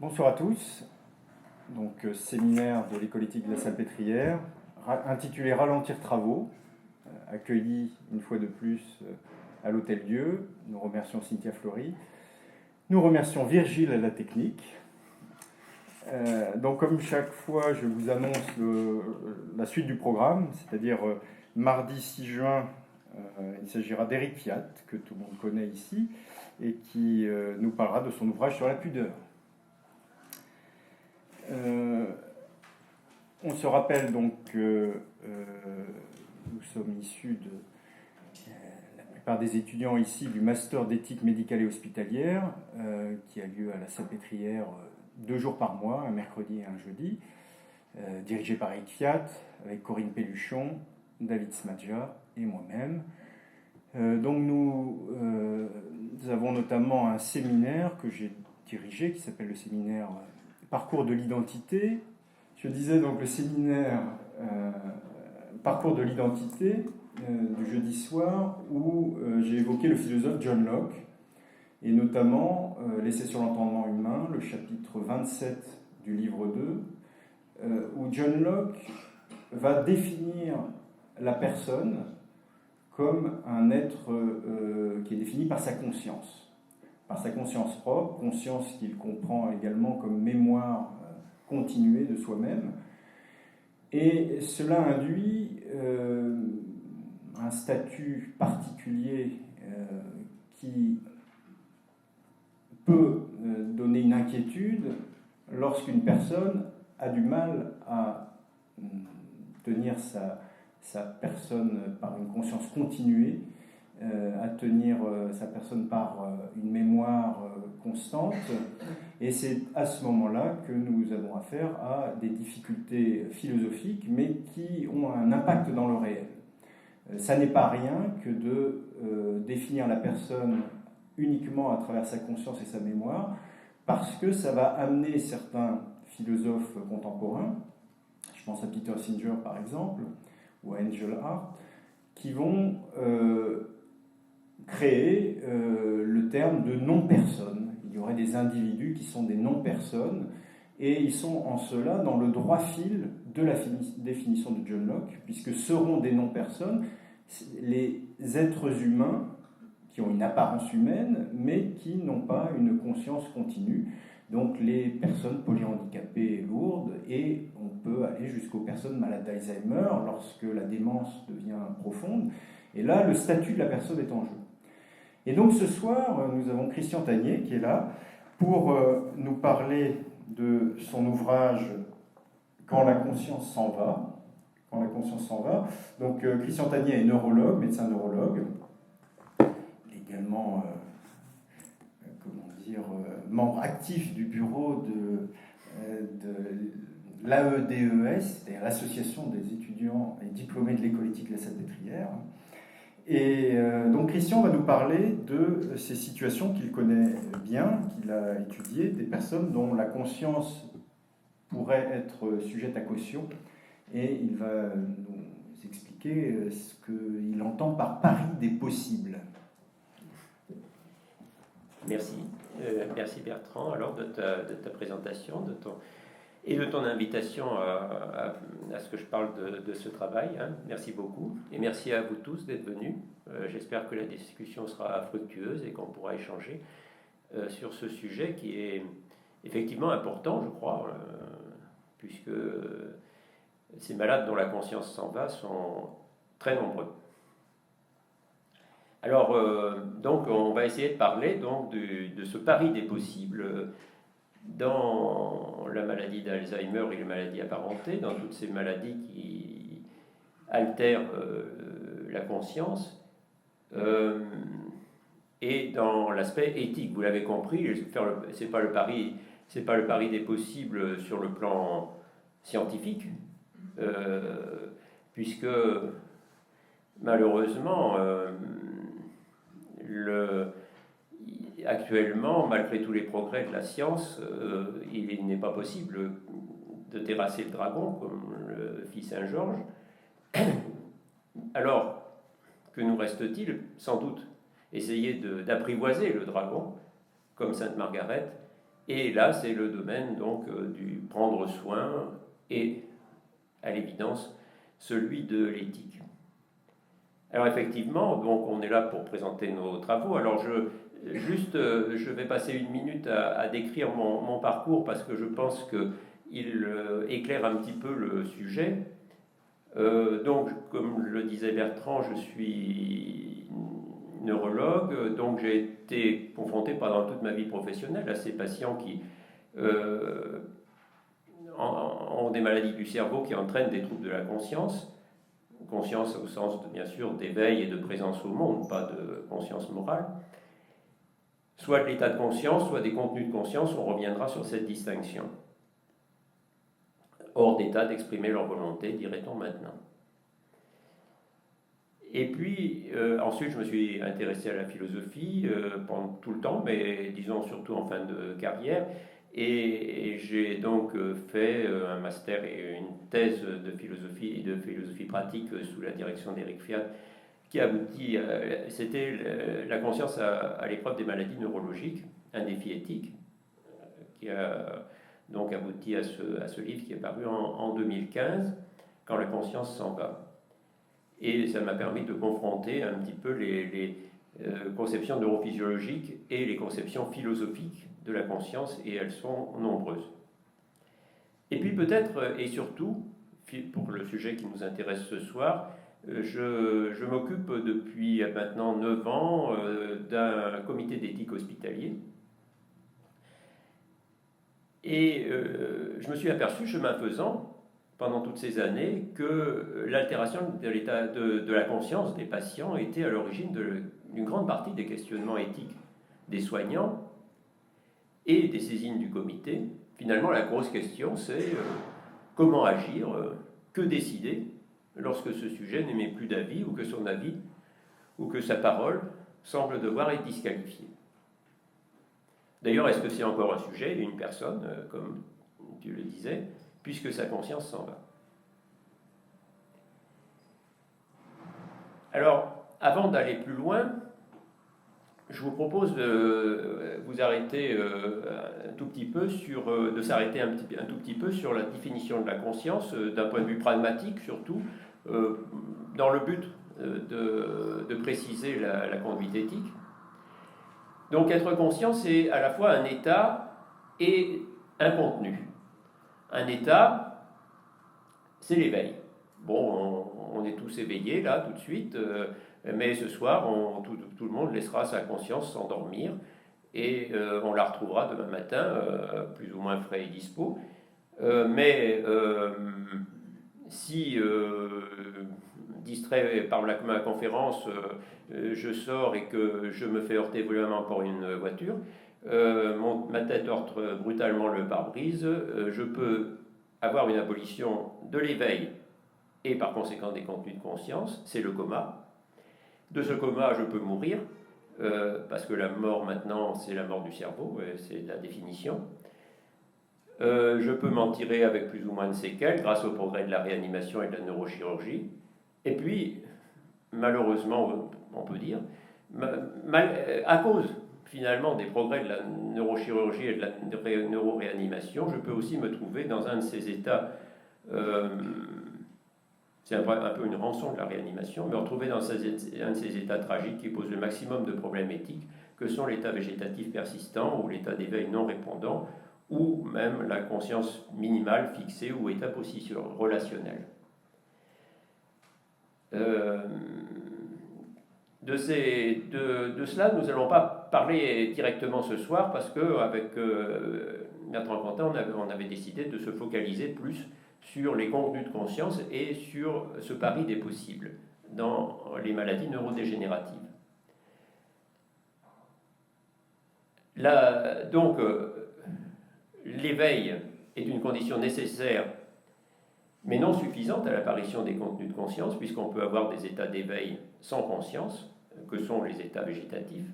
Bonsoir à tous. Donc, séminaire de l'école éthique de la Salpêtrière, intitulé Ralentir travaux, accueilli une fois de plus à l'Hôtel Dieu. Nous remercions Cynthia Flory. Nous remercions Virgile à la technique. Donc, comme chaque fois, je vous annonce la suite du programme, c'est-à-dire mardi 6 juin, il s'agira d'Éric Fiat, que tout le monde connaît ici, et qui nous parlera de son ouvrage sur la pudeur. On se rappelle donc que nous sommes issus de la plupart des étudiants ici du master d'éthique médicale et hospitalière qui a lieu à la Salpêtrière 2 jours par mois, un mercredi et un jeudi, dirigé par Eric Fiat, avec Corinne Pelluchon, David Smadja et moi-même. Donc nous avons notamment un séminaire que j'ai dirigé qui s'appelle le séminaire Parcours de l'identité. Je disais donc le séminaire Parcours de l'identité du jeudi soir où j'ai évoqué le philosophe John Locke et notamment l'essai sur l'entendement humain, le chapitre 27 du livre 2, où John Locke va définir la personne comme un être qui est défini par sa conscience propre, conscience qu'il comprend également comme mémoire continuée de soi-même. Et cela induit un statut particulier qui peut donner une inquiétude lorsqu'une personne a du mal à tenir sa personne par une conscience continuée, à tenir sa personne par une mémoire constante. Et c'est à ce moment-là que nous avons affaire à des difficultés philosophiques, mais qui ont un impact dans le réel. Ça n'est pas rien que de définir la personne uniquement à travers sa conscience et sa mémoire, parce que ça va amener certains philosophes contemporains, je pense à Peter Singer par exemple, ou à Angel Hart, qui vont créer le terme de non-personne. Il y aurait des individus qui sont des non-personnes, et ils sont en cela dans le droit fil de la définition de John Locke, puisque seront des non-personnes les êtres humains qui ont une apparence humaine, mais qui n'ont pas une conscience continue. Donc les personnes polyhandicapées et lourdes, et on peut aller jusqu'aux personnes malades d'Alzheimer lorsque la démence devient profonde. Et là, le statut de la personne est en jeu. Et donc ce soir, nous avons Christian Tanier qui est là pour nous parler de son ouvrage « Quand la conscience s'en va ». Quand la conscience s'en va. Donc Christian Tanier est neurologue, médecin neurologue, également membre actif du bureau de l'AEDES, c'est-à-dire l'Association des étudiants et diplômés de l'école éthique de la Salpêtrière. Et donc Christian va nous parler de ces situations qu'il connaît bien, qu'il a étudiées, des personnes dont la conscience pourrait être sujette à caution, et il va nous expliquer ce qu'il entend par pari des possibles. Merci. Merci Bertrand alors de ta présentation et de ton invitation à ce que je parle de ce travail. Merci beaucoup et merci à vous tous d'être venus. J'espère que la discussion sera fructueuse et qu'on pourra échanger sur ce sujet qui est effectivement important, je crois, puisque ces malades dont la conscience s'en va sont très nombreux. Alors, donc, on va essayer de parler donc, de ce pari des possibles dans la maladie d'Alzheimer et les maladies apparentées, dans toutes ces maladies qui altèrent la conscience, et dans l'aspect éthique. Vous l'avez compris, c'est pas le pari des possibles sur le plan scientifique, puisque malheureusement actuellement, malgré tous les progrès de la science, il n'est pas possible de terrasser le dragon, comme le fit Saint Georges. Alors, que nous reste-t-il? Sans doute essayer d'apprivoiser le dragon, comme Sainte Margaret, Et là, c'est le domaine donc du prendre soin et, à l'évidence, celui de l'éthique. Alors effectivement, donc on est là pour présenter nos travaux. Alors je vais passer une minute à décrire mon parcours parce que je pense qu'il éclaire un petit peu le sujet. Donc, comme le disait Bertrand, je suis neurologue, donc j'ai été confronté pendant toute ma vie professionnelle à ces patients qui ont des maladies du cerveau qui entraînent des troubles de la conscience au sens, bien sûr, d'éveil et de présence au monde, pas de conscience morale, soit de l'état de conscience, soit des contenus de conscience, on reviendra sur cette distinction. Hors d'état d'exprimer leur volonté, dirait-on maintenant. Et puis, ensuite, je me suis intéressé à la philosophie pendant tout le temps, mais disons surtout en fin de carrière. Et j'ai donc fait un master et une thèse de philosophie pratique sous la direction d'Éric Fiat, qui aboutit, c'était la conscience à l'épreuve des maladies neurologiques, un défi éthique, qui a donc abouti à ce livre qui est paru en 2015, Quand la conscience s'en va. Et ça m'a permis de confronter un petit peu les conceptions neurophysiologiques et les conceptions philosophiques de la conscience, et elles sont nombreuses. Et puis peut-être, et surtout, pour le sujet qui nous intéresse ce soir, je m'occupe depuis maintenant 9 ans d'un comité d'éthique hospitalier. Et je me suis aperçu, chemin faisant, pendant toutes ces années, que l'altération de l'état de la conscience des patients était à l'origine d'une grande partie des questionnements éthiques des soignants et des saisines du comité. Finalement, la grosse question, c'est comment agir, que décider lorsque ce sujet n'émet plus d'avis ou que son avis ou que sa parole semble devoir être disqualifiée. D'ailleurs, est-ce que c'est encore un sujet, une personne, comme tu le disais, puisque sa conscience s'en va? Alors, avant d'aller plus loin, je vous propose de vous arrêter un tout petit peu de s'arrêter un tout petit peu sur la définition de la conscience, d'un point de vue pragmatique surtout, dans le but de préciser la conduite éthique. Donc être conscient, c'est à la fois un état et un contenu. Un état, c'est l'éveil. Bon, on est tous éveillés là tout de suite, mais ce soir, tout le monde laissera sa conscience s'endormir et on la retrouvera demain matin, plus ou moins frais et dispo. Mais si distrait par ma conférence, je sors et que je me fais heurter violemment par une voiture, ma tête heurte brutalement le pare-brise, je peux avoir une abolition de l'éveil et par conséquent des contenus de conscience, c'est le coma. De ce coma, je peux mourir, parce que la mort maintenant, c'est la mort du cerveau, c'est la définition. Je peux m'en tirer avec plus ou moins de séquelles grâce au progrès de la réanimation et de la neurochirurgie. Et puis, malheureusement, on peut dire, à cause finalement des progrès de la neurochirurgie et de la neuroréanimation, je peux aussi me trouver dans un de ces états, c'est un peu une rançon de la réanimation, me retrouver dans un de ces états tragiques qui posent le maximum de problèmes éthiques, que sont l'état végétatif persistant ou l'état d'éveil non répondant, ou même la conscience minimale fixée ou état position relationnel. De cela, nous n'allons pas parler directement ce soir parce qu'avec Bertrand Quentin, on avait décidé de se focaliser plus sur les contenus de conscience et sur ce pari des possibles dans les maladies neurodégénératives. Donc, l'éveil est une condition nécessaire mais non suffisante à l'apparition des contenus de conscience, puisqu'on peut avoir des états d'éveil sans conscience, que sont les états végétatifs.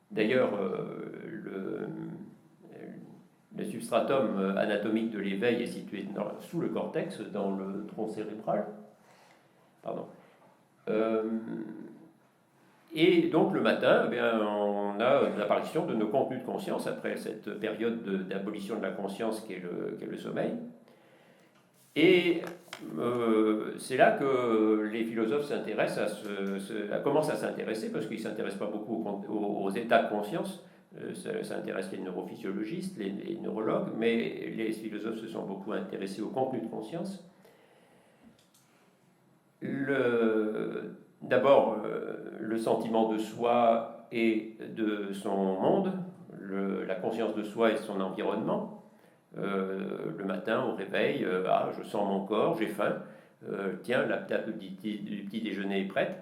D'ailleurs, le substratum anatomique de l'éveil est situé sous le cortex, dans le tronc cérébral. Pardon. Et donc le matin, eh bien, on a l'apparition de nos contenus de conscience après cette période d'abolition de la conscience qu'est le sommeil. Et c'est là que les philosophes s'intéressent commencent à s'intéresser, parce qu'ils ne s'intéressent pas beaucoup aux états de conscience. Ça intéresse les neurophysiologistes, les neurologues, mais les philosophes se sont beaucoup intéressés au contenu de conscience. D'abord, le sentiment de soi et de son monde, la conscience de soi et de son environnement. Le matin, au réveil, je sens mon corps, j'ai faim. Tiens, la table du petit déjeuner est prête.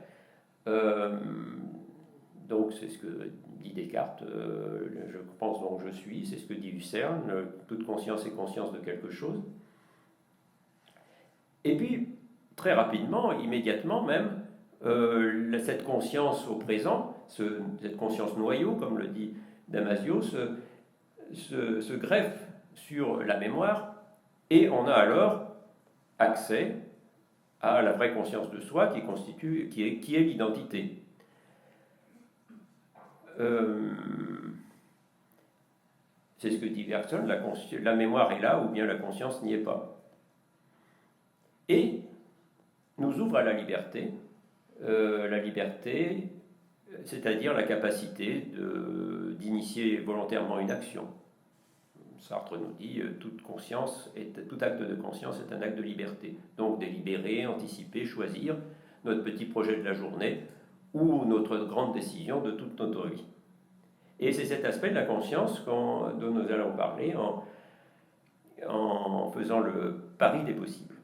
Donc, c'est ce que dit Descartes. Je pense donc je suis. C'est ce que dit Husserl. Toute conscience est conscience de quelque chose. Et puis, très rapidement, immédiatement même, cette conscience au présent, cette conscience noyau, comme le dit Damasio, se greffe sur la mémoire, et on a alors accès à la vraie conscience de soi qui est l'identité. C'est ce que dit Bergson, la mémoire est là ou bien la conscience n'y est pas. Et nous ouvre à la liberté, c'est-à-dire la capacité d'initier volontairement une action. Sartre nous dit tout acte de conscience est un acte de liberté. Donc délibérer, anticiper, choisir notre petit projet de la journée ou notre grande décision de toute notre vie. Et c'est cet aspect de la conscience dont nous allons parler en faisant le pari des possibles.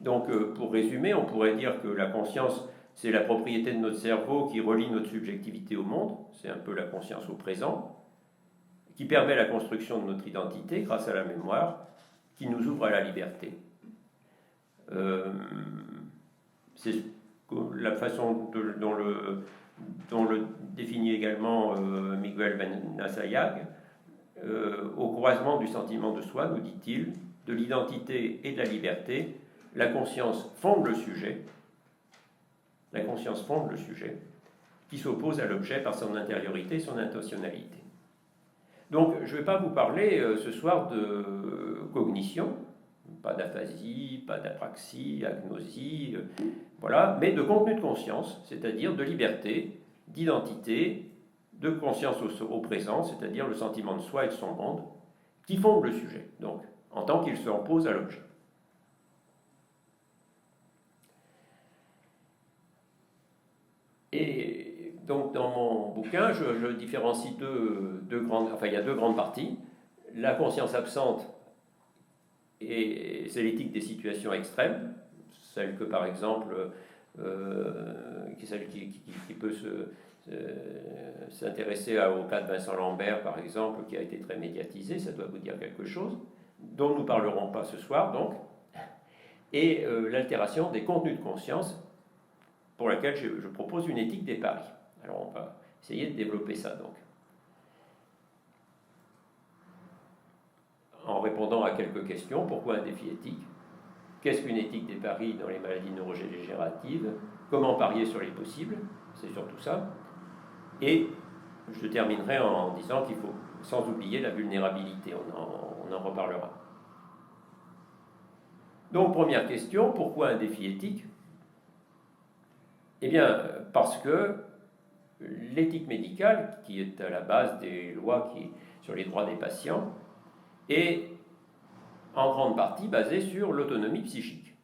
Donc pour résumer, on pourrait dire que la conscience, c'est la propriété de notre cerveau qui relie notre subjectivité au monde, c'est un peu la conscience au présent, qui permet la construction de notre identité grâce à la mémoire, qui nous ouvre à la liberté. C'est la façon dont le définit également Miguel Benassayag. Au croisement du sentiment de soi, nous dit-il, de l'identité et de la liberté, la conscience fonde le sujet, qui s'oppose à l'objet par son intériorité et son intentionnalité. Donc, je ne vais pas vous parler ce soir de cognition, pas d'aphasie, pas d'apraxie, agnosie, voilà, mais de contenu de conscience, c'est-à-dire de liberté, d'identité, de conscience au présent, c'est-à-dire le sentiment de soi et de son monde, qui fondent le sujet, donc, en tant qu'il se oppose à l'objet. Et donc dans mon bouquin, je différencie il y a deux grandes parties. La conscience absente, et c'est l'éthique des situations extrêmes, celle que par exemple, celle qui peut s'intéresser au cas de Vincent Lambert par exemple, qui a été très médiatisé, ça doit vous dire quelque chose, dont nous ne parlerons pas ce soir donc, et l'altération des contenus de conscience, pour laquelle je propose une éthique des paris. Alors on va essayer de développer ça donc. En répondant à quelques questions, pourquoi un défi éthique? Qu'est-ce qu'une éthique des paris dans les maladies neurodégénératives? Comment parier sur les possibles? C'est surtout ça. Et je terminerai en disant qu'il faut, sans oublier la vulnérabilité, on en reparlera. Donc première question, pourquoi un défi éthique? Eh bien, parce que l'éthique médicale, qui est à la base des lois sur les droits des patients, est en grande partie basée sur l'autonomie psychique.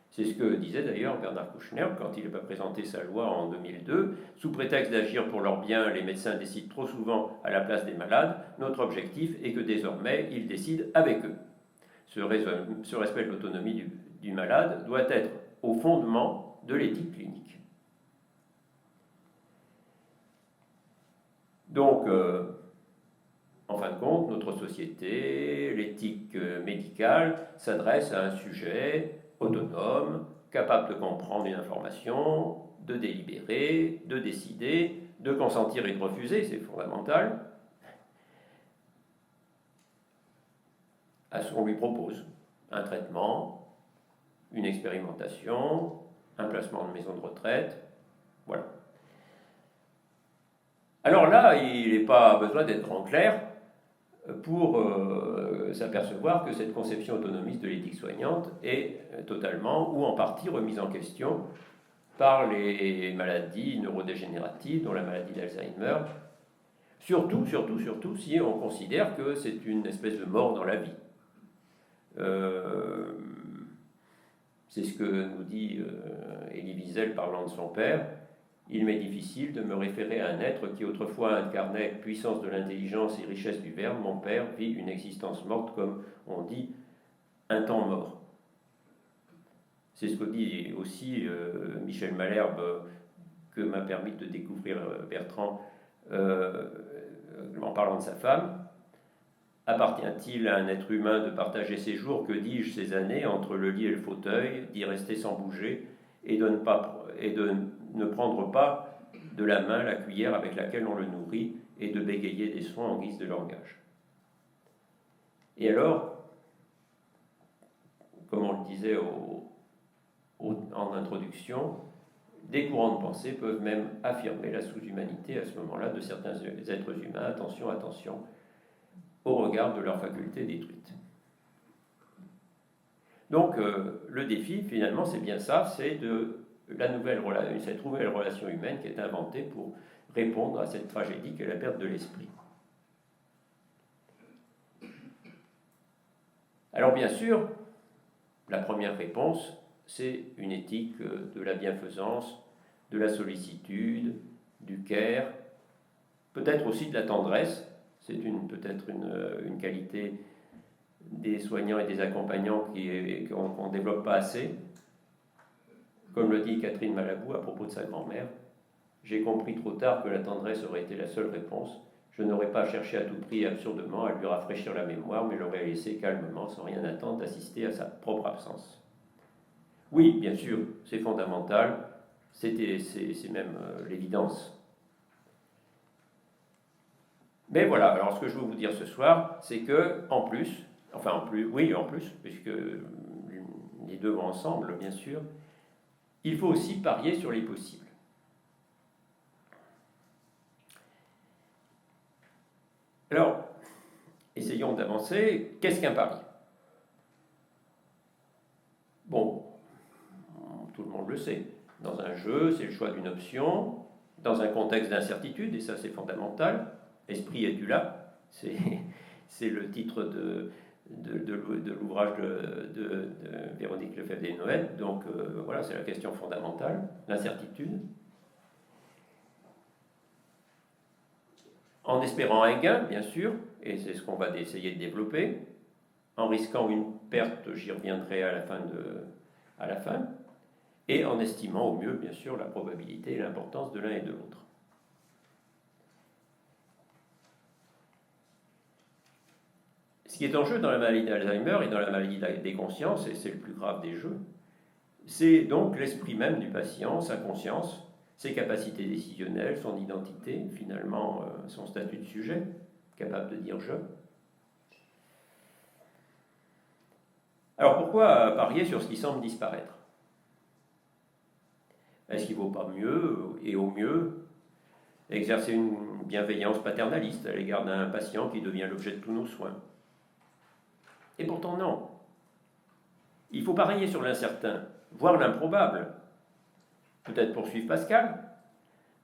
C'est ce que disait d'ailleurs Bernard Kouchner quand il a présenté sa loi en 2002. Sous prétexte d'agir pour leur bien, les médecins décident trop souvent à la place des malades. Notre objectif est que désormais, ils décident avec eux. Ce respect de l'autonomie du malade doit être au fondement de l'éthique clinique. Donc, en fin de compte, notre société, l'éthique médicale, s'adresse à un sujet autonome, capable de comprendre une information, de délibérer, de décider, de consentir et de refuser, c'est fondamental. On lui propose un traitement, une expérimentation, un placement de maison de retraite, voilà. Alors là, il n'est pas besoin d'être en clair pour s'apercevoir que cette conception autonomiste de l'éthique soignante est totalement ou en partie remise en question par les maladies neurodégénératives, dont la maladie d'Alzheimer, surtout si on considère que c'est une espèce de mort dans la vie. C'est ce que nous dit Elie Wiesel parlant de son père. Il m'est difficile de me référer à un être qui autrefois incarnait puissance de l'intelligence et richesse du verbe. Mon père vit une existence morte, comme on dit, un temps mort. C'est ce que dit aussi Michel Malherbe, que m'a permis de découvrir Bertrand en parlant de sa femme. Appartient-il à un être humain de partager ses jours, que dis-je, ses années, entre le lit et le fauteuil, d'y rester sans bouger et de ne prendre pas de la main la cuillère avec laquelle on le nourrit et de bégayer des sons en guise de langage? Et alors, comme on le disait en introduction, des courants de pensée peuvent même affirmer la sous-humanité à ce moment-là de certains êtres humains. Attention, attention, au regard de leurs facultés détruites. Donc le défi, finalement, c'est bien ça, c'est cette nouvelle relation humaine qui est inventée pour répondre à cette tragédie qu'est la perte de l'esprit. Alors bien sûr, la première réponse, c'est une éthique de la bienfaisance, de la sollicitude, du care, peut-être aussi de la tendresse. C'est peut-être une qualité des soignants et des accompagnants qu'on ne développe pas assez. Comme le dit Catherine Malabou à propos de sa grand-mère, « J'ai compris trop tard que la tendresse aurait été la seule réponse. Je n'aurais pas cherché à tout prix et absurdement à lui rafraîchir la mémoire, mais l'aurais laissé calmement, sans rien attendre, d'assister à sa propre absence. » Oui, bien sûr, c'est fondamental, c'est même l'évidence. Mais voilà, alors ce que je veux vous dire ce soir, c'est que, en plus, puisque les deux vont ensemble, bien sûr, il faut aussi parier sur les possibles. Alors, essayons d'avancer. Qu'est-ce qu'un pari? Bon, tout le monde le sait. Dans un jeu, c'est le choix d'une option, dans un contexte d'incertitude, et ça c'est fondamental. Esprit, es-tu là? C'est le titre de l'ouvrage de Véronique Lefebvre-Desnoëttes. Donc voilà, c'est la question fondamentale, l'incertitude. En espérant un gain, bien sûr, et c'est ce qu'on va essayer de développer, en risquant une perte, j'y reviendrai à la fin, et en estimant au mieux, bien sûr, la probabilité et l'importance de l'un et de l'autre. Ce qui est en jeu dans la maladie d'Alzheimer et dans la maladie des consciences, et c'est le plus grave des jeux, c'est donc l'esprit même du patient, sa conscience, ses capacités décisionnelles, son identité, finalement son statut de sujet, capable de dire « je ». Alors pourquoi parier sur ce qui semble disparaître? Est-ce qu'il ne vaut pas mieux, et au mieux, exercer une bienveillance paternaliste à l'égard d'un patient qui devient l'objet de tous nos soins? Et pourtant non. Il faut parier sur l'incertain, voire l'improbable. Peut-être poursuivre Pascal,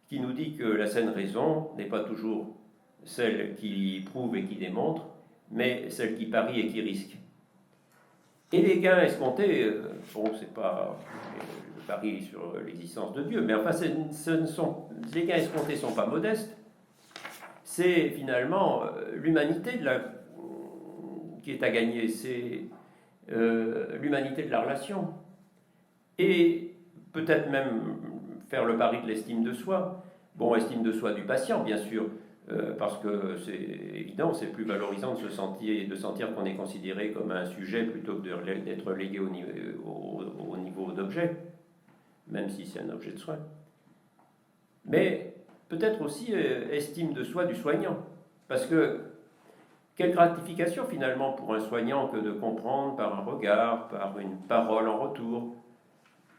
qui nous dit que la saine raison n'est pas toujours celle qui prouve et qui démontre, mais celle qui parie et qui risque. Et les gains escomptés, c'est pas le pari sur l'existence de Dieu, mais enfin, les gains escomptés ne sont pas modestes. C'est finalement l'humanité qui est à gagner, c'est l'humanité de la relation. Et peut-être même faire le pari de l'estime de soi. Bon, estime de soi du patient, bien sûr, parce que c'est évident, c'est plus valorisant de sentir qu'on est considéré comme un sujet plutôt que d'être légué au niveau d'objet, même si c'est un objet de soin. Mais peut-être aussi estime de soi du soignant, parce que quelle gratification finalement pour un soignant que de comprendre par un regard, par une parole en retour,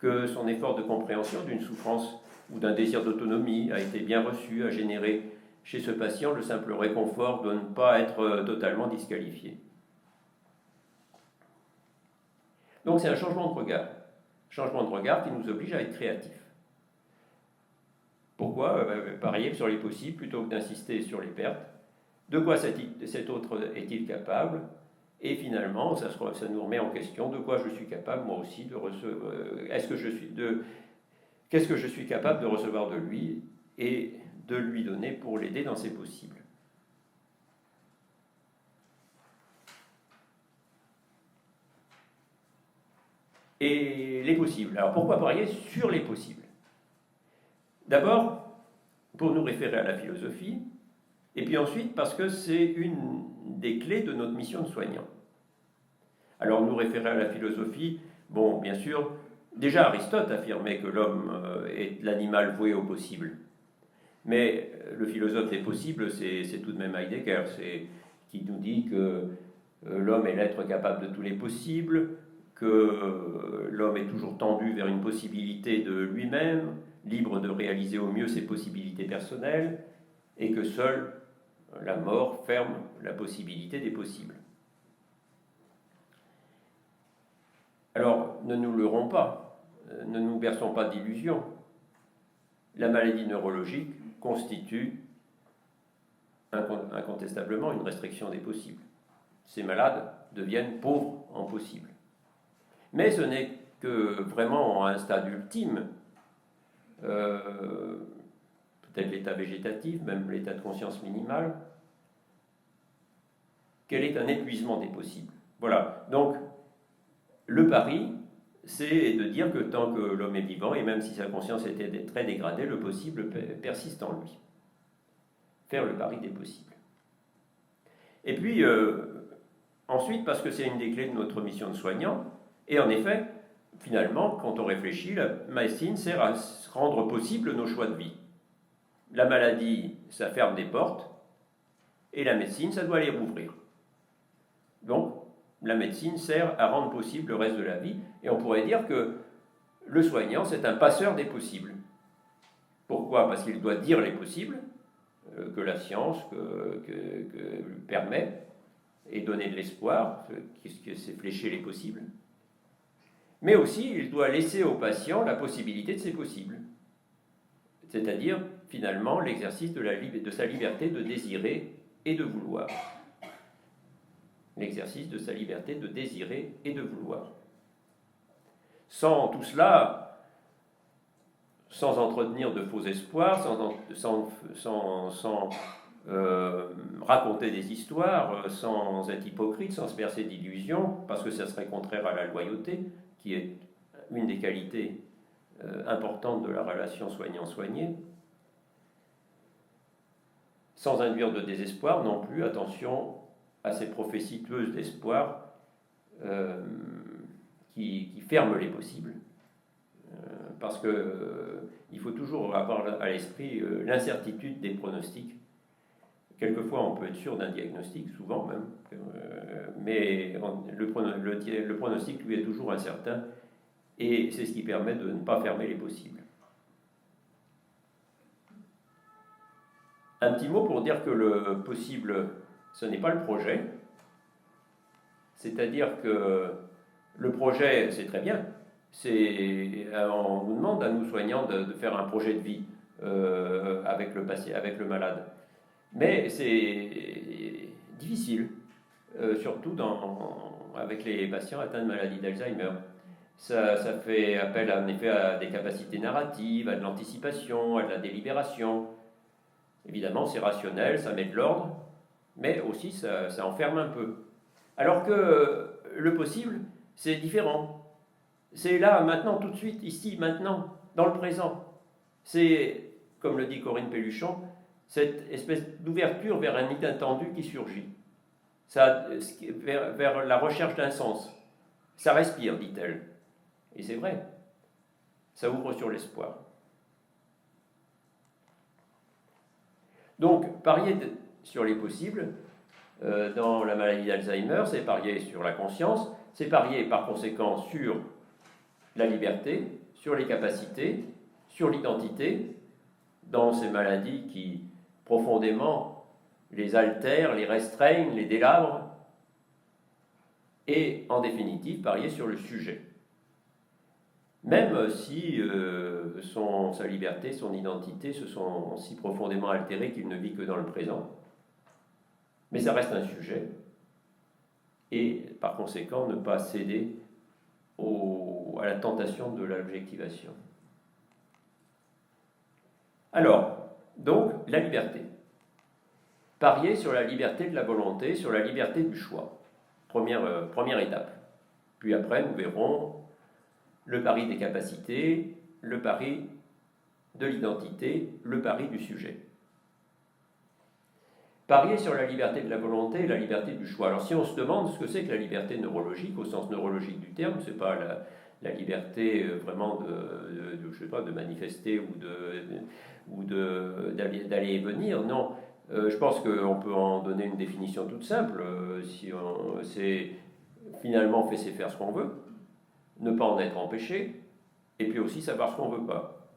que son effort de compréhension d'une souffrance ou d'un désir d'autonomie a été bien reçu, a généré chez ce patient le simple réconfort de ne pas être totalement disqualifié. Donc c'est un changement de regard qui nous oblige à être créatifs. Pourquoi parier sur les possibles plutôt que d'insister sur les pertes? De quoi cet autre est-il capable? Et finalement, ça nous remet en question de quoi je suis capable moi aussi de recevoir. Qu'est-ce que je suis capable de recevoir de lui et de lui donner pour l'aider dans ses possibles. Et les possibles. Alors pourquoi parier sur les possibles? D'abord, pour nous référer à la philosophie, et puis ensuite parce que c'est une des clés de notre mission de soignant. Alors nous référer à la philosophie, bon, bien sûr, déjà Aristote affirmait que l'homme est l'animal voué au possible. Mais le philosophe des possibles, c'est tout de même Heidegger, qui nous dit que l'homme est l'être capable de tous les possibles, que l'homme est toujours tendu vers une possibilité de lui-même, libre de réaliser au mieux ses possibilités personnelles, et que seule la mort ferme la possibilité des possibles. Alors, ne nous leurrons pas, ne nous berçons pas d'illusions. La maladie neurologique constitue incontestablement une restriction des possibles. Ces malades deviennent pauvres en possibles. Mais ce n'est que vraiment à un stade ultime, peut-être l'état végétatif, même l'état de conscience minimale, quel est un épuisement des possibles. Voilà, donc le pari, c'est de dire que tant que l'homme est vivant, et même si sa conscience était très dégradée, le possible persiste en lui. Faire le pari des possibles. Et puis, ensuite, parce que c'est une des clés de notre mission de soignant, et en effet, finalement, quand on réfléchit, la médecine sert à rendre possible nos choix de vie. La maladie, ça ferme des portes, et la médecine, ça doit les rouvrir. Donc, la médecine sert à rendre possible le reste de la vie, et on pourrait dire que le soignant, c'est un passeur des possibles. Pourquoi? Parce qu'il doit dire les possibles, que la science permet, et donner de l'espoir, que c'est flécher les possibles. Mais aussi, il doit laisser au patient la possibilité de ces possibles. C'est-à-dire, finalement, l'exercice de sa liberté de désirer et de vouloir. L'exercice de sa liberté de désirer et de vouloir. Sans tout cela, sans entretenir de faux espoirs, sans raconter des histoires, sans être hypocrite, sans se bercer d'illusions, parce que ça serait contraire à la loyauté, qui est une des qualités importantes de la relation soignant-soigné, sans induire de désespoir non plus, attention à ces prophéties tueuses d'espoir qui ferment les possibles, parce qu'il faut toujours avoir à l'esprit l'incertitude des pronostics. Quelquefois, on peut être sûr d'un diagnostic, souvent même, mais le pronostic, lui, est toujours incertain, et c'est ce qui permet de ne pas fermer les possibles. Un petit mot pour dire que le possible, ce n'est pas le projet, c'est-à-dire que le projet, c'est très bien, on nous demande à nous soignants de faire un projet de vie avec le patient, avec le malade. Mais c'est difficile, surtout avec les patients atteints de maladie d'Alzheimer. Ça fait appel en effet à des capacités narratives, à de l'anticipation, à de la délibération. Évidemment, c'est rationnel, ça met de l'ordre, mais aussi ça enferme un peu. Alors que le possible, c'est différent. C'est là, maintenant, tout de suite, ici, maintenant, dans le présent. C'est, comme le dit Corinne Pelluchon, cette espèce d'ouverture vers un inattendu qui surgit, vers la recherche d'un sens. Ça respire, dit-elle. Et c'est vrai, ça ouvre sur l'espoir. Donc, parier sur les possibles, dans la maladie d'Alzheimer, c'est parier sur la conscience, c'est parier par conséquent sur la liberté, sur les capacités, sur l'identité, dans ces maladies qui profondément, les altèrent, les restreignent, les délabrent, et en définitive parier sur le sujet. Même si sa liberté, son identité se sont si profondément altérées qu'il ne vit que dans le présent. Mais ça reste un sujet, et par conséquent ne pas céder à la tentation de l'objectivation. Alors, donc, la liberté. Parier sur la liberté de la volonté, sur la liberté du choix. Première étape. Puis après, nous verrons le pari des capacités, le pari de l'identité, le pari du sujet. Parier sur la liberté de la volonté et la liberté du choix. Alors si on se demande ce que c'est que la liberté neurologique, au sens neurologique du terme, ce n'est pas la liberté vraiment de manifester ou d'aller et venir, non. Je pense qu'on peut en donner une définition toute simple. C'est finalement laisser faire ce qu'on veut, ne pas en être empêché, et puis aussi savoir ce qu'on ne veut pas.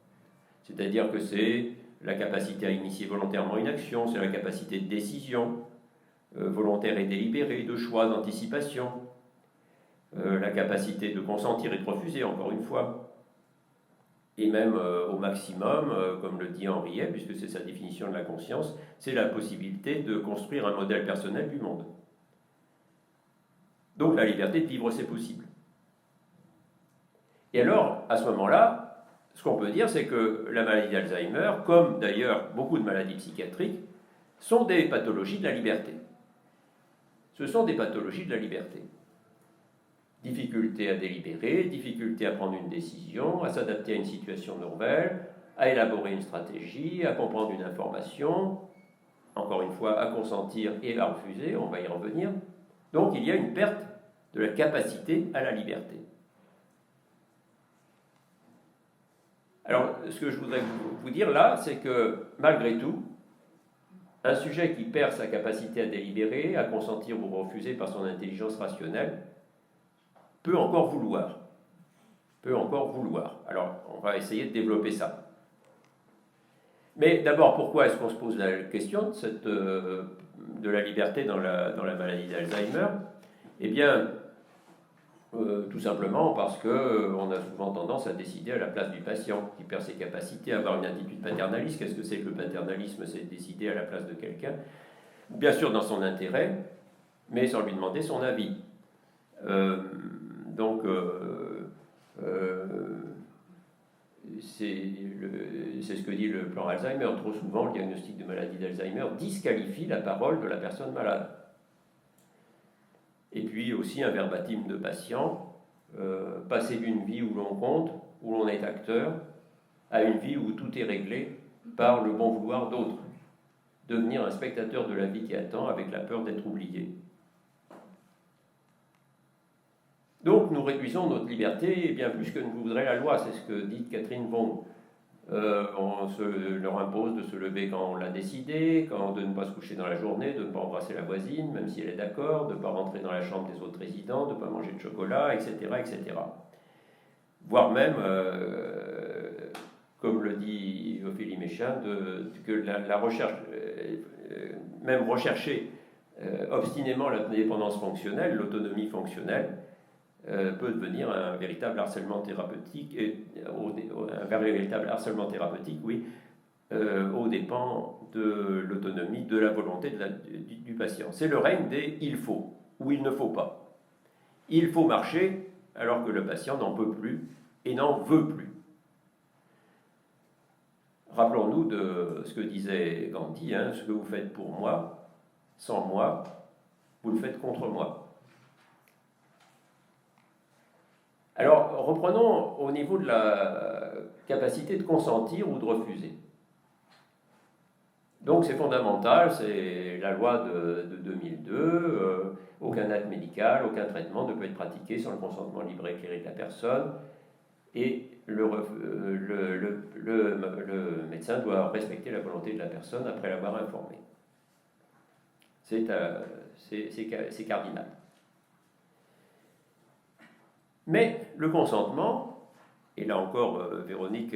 C'est-à-dire que c'est la capacité à initier volontairement une action, c'est la capacité de décision, volontaire et délibérée, de choix, d'anticipation, la capacité de consentir et de refuser, encore une fois, et même au maximum, comme le dit Henriet, puisque c'est sa définition de la conscience, c'est la possibilité de construire un modèle personnel du monde. Donc la liberté de vivre, c'est possible. Et alors, à ce moment-là, ce qu'on peut dire, c'est que la maladie d'Alzheimer, comme d'ailleurs beaucoup de maladies psychiatriques, sont des pathologies de la liberté. Ce sont des pathologies de la liberté. Difficulté à délibérer, difficulté à prendre une décision, à s'adapter à une situation nouvelle, à élaborer une stratégie, à comprendre une information, encore une fois, à consentir et à refuser, on va y revenir. Donc il y a une perte de la capacité à la liberté. Alors, ce que je voudrais vous dire là, c'est que, malgré tout, un sujet qui perd sa capacité à délibérer, à consentir ou refuser par son intelligence rationnelle, peut encore vouloir. Alors, on va essayer de développer ça. Mais d'abord, pourquoi est-ce qu'on se pose la question de la liberté dans la maladie d'Alzheimer? Eh bien, tout simplement parce qu'on a souvent tendance à décider à la place du patient qui perd ses capacités, à avoir une attitude paternaliste. Qu'est-ce que c'est que le paternalisme? C'est décider à la place de quelqu'un, bien sûr dans son intérêt, mais sans lui demander son avis. C'est ce que dit le plan Alzheimer. Trop souvent, le diagnostic de maladie d'Alzheimer disqualifie la parole de la personne malade. Et puis aussi un verbatim de patient, passer d'une vie où l'on compte, où l'on est acteur, à une vie où tout est réglé par le bon vouloir d'autres. Devenir un spectateur de la vie qui attend avec la peur d'être oublié. Donc nous réduisons notre liberté bien plus que ne voudrait la loi, c'est ce que dit Catherine Wong. On leur impose de se lever quand on l'a décidé, de ne pas se coucher dans la journée, de ne pas embrasser la voisine, même si elle est d'accord, de ne pas rentrer dans la chambre des autres résidents, de ne pas manger de chocolat, etc. etc. Voire même, comme le dit Ophélie Méchain, que la recherche, même rechercher obstinément l'indépendance fonctionnelle, l'autonomie fonctionnelle, peut devenir un véritable harcèlement thérapeutique, aux dépens de l'autonomie, de la volonté du patient. C'est le règne des « il faut » ou « il ne faut pas ». Il faut marcher alors que le patient n'en peut plus et n'en veut plus. Rappelons-nous de ce que disait Gandhi, ce que vous faites pour moi, sans moi, vous le faites contre moi. Alors, reprenons au niveau de la capacité de consentir ou de refuser. Donc, c'est fondamental, c'est la loi de 2002, aucun acte médical, aucun traitement ne peut être pratiqué sans le consentement libre et éclairé de la personne, et le médecin doit respecter la volonté de la personne après l'avoir informée. C'est cardinal. Mais le consentement Et là encore, Véronique,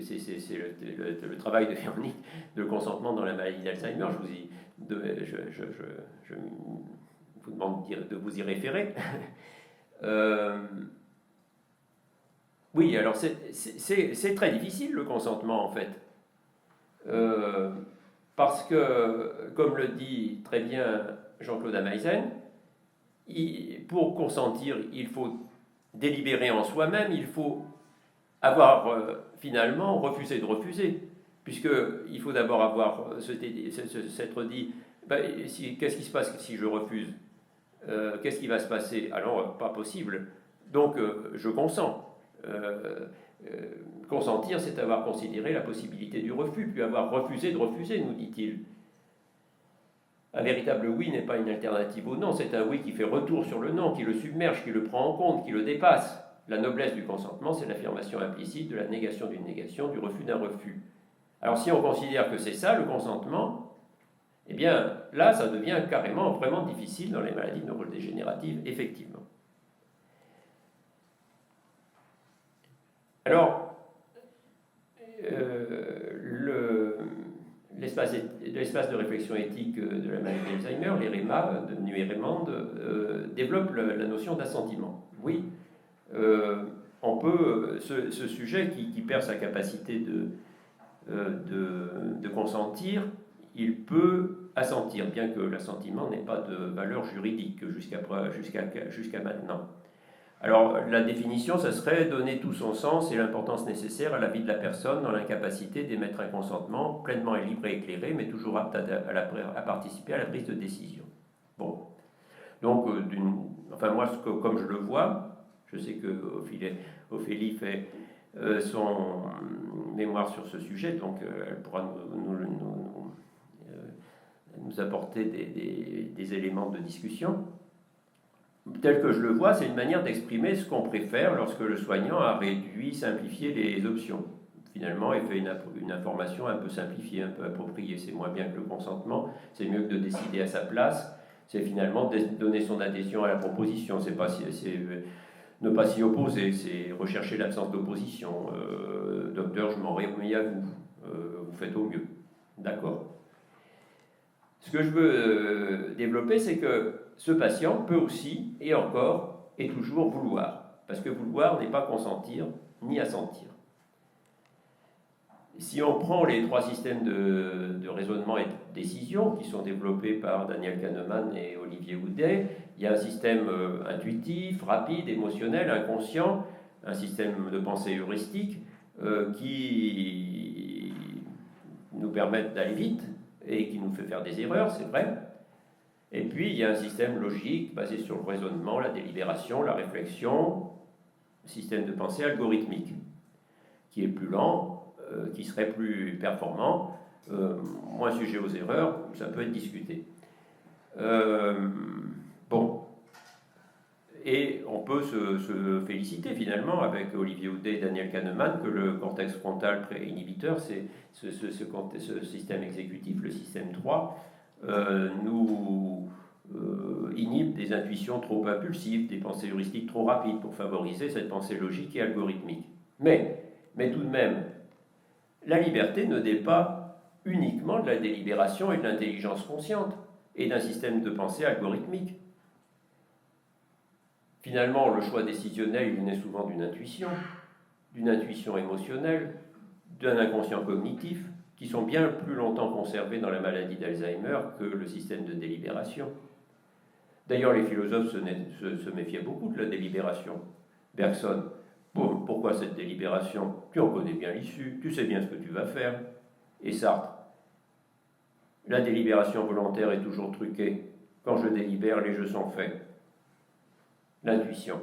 c'est le travail de Véronique, de consentement dans la maladie d'Alzheimer. Je vous demande de vous y référer. Oui, alors c'est très difficile le consentement en fait. Parce que, comme le dit très bien Jean-Claude Ameisen, pour consentir, il faut délibérer en soi-même, il faut avoir finalement refusé de refuser. Puisqu'il faut d'abord avoir s'être dit, qu'est-ce qui se passe si je refuse? Qu'est-ce qui va se passer? Alors, pas possible. Donc, je consens. Consentir, c'est avoir considéré la possibilité du refus, puis avoir refusé de refuser, nous dit-il. Un véritable oui n'est pas une alternative au non, c'est un oui qui fait retour sur le non, qui le submerge, qui le prend en compte, qui le dépasse. La noblesse du consentement, c'est l'affirmation implicite de la négation d'une négation, du refus d'un refus. Alors si on considère que c'est ça, le consentement, eh bien là, ça devient carrément vraiment difficile dans les maladies neurodégénératives, effectivement. Alors, l'espace de réflexion éthique de la maladie d'Alzheimer, l'EREMA, devenu EREMAND, développe la notion d'assentiment. Oui, on peut, ce sujet qui perd sa capacité de consentir, il peut assentir, bien que l'assentiment n'ait pas de valeur juridique jusqu'à maintenant. Alors, la définition, ça serait donner tout son sens et l'importance nécessaire à la vie de la personne dans l'incapacité d'émettre un consentement pleinement libre et éclairé, mais toujours apte à participer à la prise de décision. Bon. Donc, moi, comme je le vois, je sais que Ophélie fait son mémoire sur ce sujet, donc elle pourra nous apporter des éléments de discussion. Tel que je le vois, c'est une manière d'exprimer ce qu'on préfère lorsque le soignant a réduit, simplifié les options. Finalement, il fait une information un peu simplifiée, un peu appropriée. C'est moins bien que le consentement, c'est mieux que de décider à sa place. C'est finalement donner son adhésion à la proposition. C'est ne pas s'y opposer, c'est rechercher l'absence d'opposition. Docteur, je m'en réunis à vous. Vous faites au mieux. D'accord. Ce que je veux développer, c'est que ce patient peut aussi, et encore, et toujours vouloir. Parce que vouloir n'est pas consentir, ni assentir. Si on prend les 3 systèmes de raisonnement et de décision qui sont développés par Daniel Kahneman et Olivier Houdet, il y a un système intuitif, rapide, émotionnel, inconscient, un système de pensée heuristique qui nous permettent d'aller vite et qui nous fait faire des erreurs, c'est vrai. Et puis, il y a un système logique basé sur le raisonnement, la délibération, la réflexion, système de pensée algorithmique, qui est plus lent, qui serait plus performant, moins sujet aux erreurs, ça peut être discuté. Bon. Et on peut se féliciter finalement avec Olivier Houdet et Daniel Kahneman que le cortex frontal pré-inhibiteur, c'est ce système exécutif, le système 3, nous inhibe des intuitions trop impulsives, des pensées heuristiques trop rapides pour favoriser cette pensée logique et algorithmique. Mais tout de même, la liberté ne dépend pas uniquement de la délibération et de l'intelligence consciente et d'un système de pensée algorithmique. Finalement, le choix décisionnel, il naît souvent d'une intuition émotionnelle, d'un inconscient cognitif, qui sont bien plus longtemps conservés dans la maladie d'Alzheimer que le système de délibération. D'ailleurs, les philosophes se méfiaient beaucoup de la délibération. Bergson, pourquoi cette délibération? Tu en connais bien l'issue, tu sais bien ce que tu vas faire. Et Sartre, la délibération volontaire est toujours truquée. Quand je délibère, les jeux sont faits. L'intuition,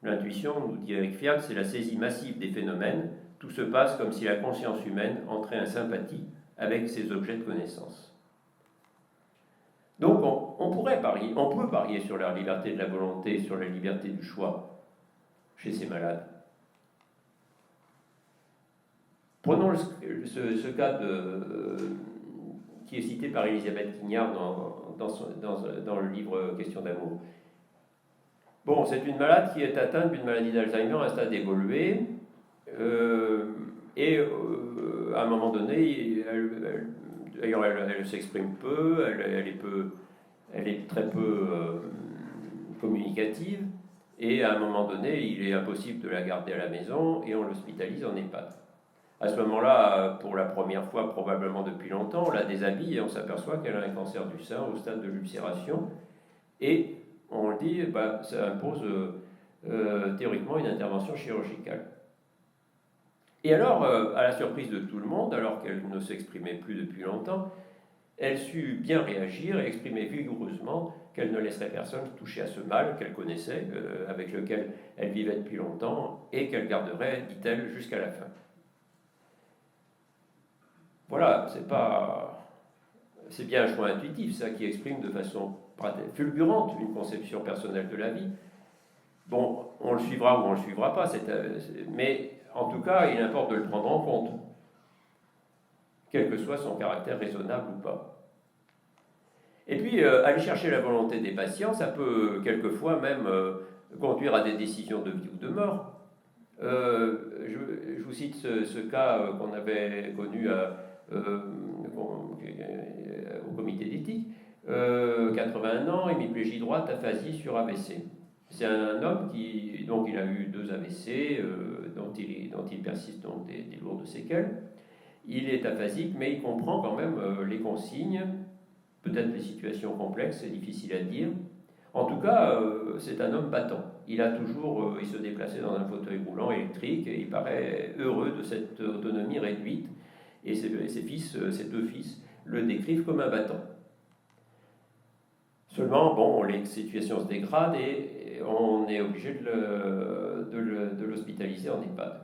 nous dit Eric Fiat, c'est la saisie massive des phénomènes. Tout se passe comme si la conscience humaine entrait en sympathie avec ses objets de connaissance. Donc on peut parier sur la liberté de la volonté, sur la liberté du choix chez ces malades. Prenons ce cas qui est cité par Elisabeth Quignard dans le livre Question d'amour. Bon, c'est une malade qui est atteinte d'une maladie d'Alzheimer à un stade évolué, à un moment donné, d'ailleurs, elle s'exprime peu, elle est très peu communicative, et à un moment donné, il est impossible de la garder à la maison, et on l'hospitalise en EHPAD. À ce moment-là, pour la première fois, probablement depuis longtemps, on la déshabille et on s'aperçoit qu'elle a un cancer du sein au stade de l'ulcération, et on dit, ça impose théoriquement une intervention chirurgicale. Et alors, à la surprise de tout le monde, alors qu'elle ne s'exprimait plus depuis longtemps, elle sut bien réagir et exprimer vigoureusement qu'elle ne laisserait personne toucher à ce mal qu'elle connaissait, avec lequel elle vivait depuis longtemps, et qu'elle garderait, dit-elle, jusqu'à la fin. Voilà, c'est bien un choix intuitif, ça, qui exprime de façon fulgurante une conception personnelle de la vie. Bon, on le suivra ou on ne le suivra pas, mais en tout cas, il importe de le prendre en compte, quel que soit son caractère raisonnable ou pas. Et puis, aller chercher la volonté des patients, ça peut quelquefois même conduire à des décisions de vie ou de mort. Je vous cite ce cas qu'on avait connu au comité d'éthique. 81 ans, hémiplégie droite, aphasie sur AVC. C'est un homme qui donc il a eu 2 AVC, dont il persiste donc des lourdes séquelles. Il est aphasique, mais il comprend quand même les consignes, peut-être les situations complexes, c'est difficile à dire. En tout cas, c'est un homme battant. Il se déplaçait dans un fauteuil roulant électrique et il paraît heureux de cette autonomie réduite. Et ses 2 fils, le décrivent comme un battant. Seulement, bon, les situations se dégradent et on est obligé de l'hospitaliser en EHPAD.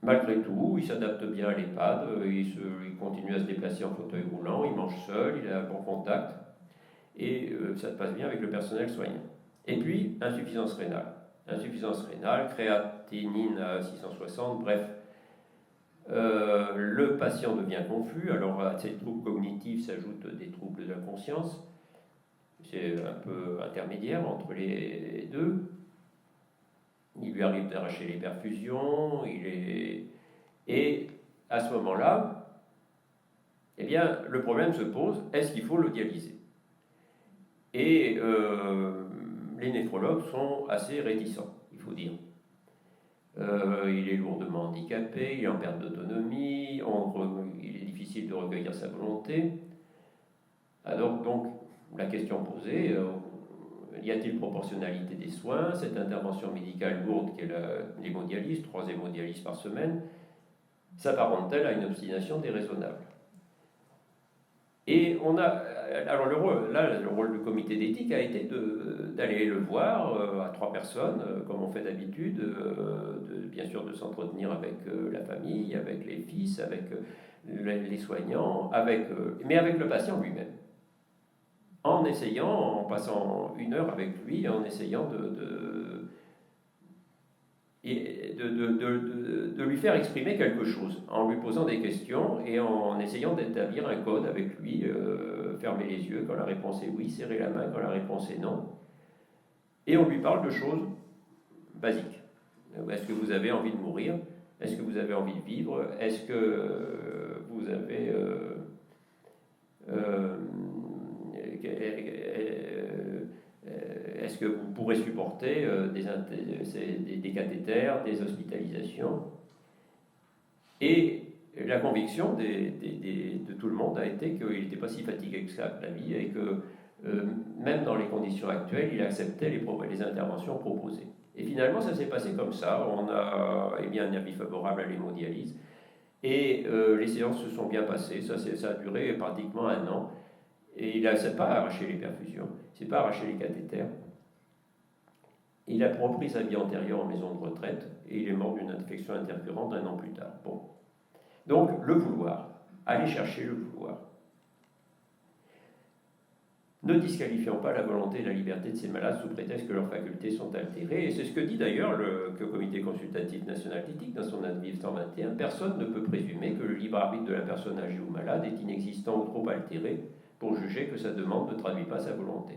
Malgré tout, il s'adapte bien à l'EHPAD, il continue à se déplacer en fauteuil roulant, il mange seul, il a un bon contact, et ça se passe bien avec le personnel soignant. Et puis, insuffisance rénale, créatinine à 660, bref. Le patient devient confus, alors à ces troubles cognitifs s'ajoutent des troubles de la conscience, c'est un peu intermédiaire entre les deux. Il lui arrive d'arracher les perfusions, et à ce moment-là, eh bien, le problème se pose, est-ce qu'il faut le dialyser? Et les néphrologues sont assez réticents, il faut dire. Il est lourdement handicapé, il est en perte d'autonomie, il est difficile de recueillir sa volonté. Alors donc, la question posée, y a-t-il proportionnalité des soins? Cette intervention médicale lourde qu'est l'hémodialyse, 3 hémodialyses par semaine, s'apparente-t-elle à une obstination déraisonnable? Et alors le rôle du comité d'éthique a été d'aller le voir à 3 personnes, comme on fait d'habitude, bien sûr de s'entretenir avec la famille, avec les fils, avec les soignants, mais avec le patient lui-même. En passant 1 heure avec lui, en essayant de lui faire exprimer quelque chose, en lui posant des questions et en essayant d'établir un code avec lui, fermer les yeux quand la réponse est oui, serrer la main quand la réponse est non. Et on lui parle de choses basiques. Est-ce que vous avez envie de mourir? Est-ce que vous avez envie de vivre? Est-ce que vous avez... est-ce que vous pourrez supporter des cathéters, des hospitalisations? Et la conviction de tout le monde a été qu'il n'était pas si fatigué que ça de la vie et que même dans les conditions actuelles, il acceptait les interventions proposées. Et finalement, ça s'est passé comme ça. On a un avis favorable à l'hémodialyse et les séances se sont bien passées. Ça a duré pratiquement 1 an. Et il ne s'est pas arraché les perfusions, il ne s'est pas arraché les cathéters. Il a repris sa vie antérieure en maison de retraite et il est mort d'une infection intercurrente 1 an plus tard. Bon. Donc, le vouloir. Aller chercher le vouloir. Ne disqualifions pas la volonté et la liberté de ces malades sous prétexte que leurs facultés sont altérées. Et c'est ce que dit d'ailleurs le Comité consultatif national d'éthique dans son avis 121. Personne ne peut présumer que le libre arbitre de la personne âgée ou malade est inexistant ou trop altéré pour juger que sa demande ne traduit pas sa volonté.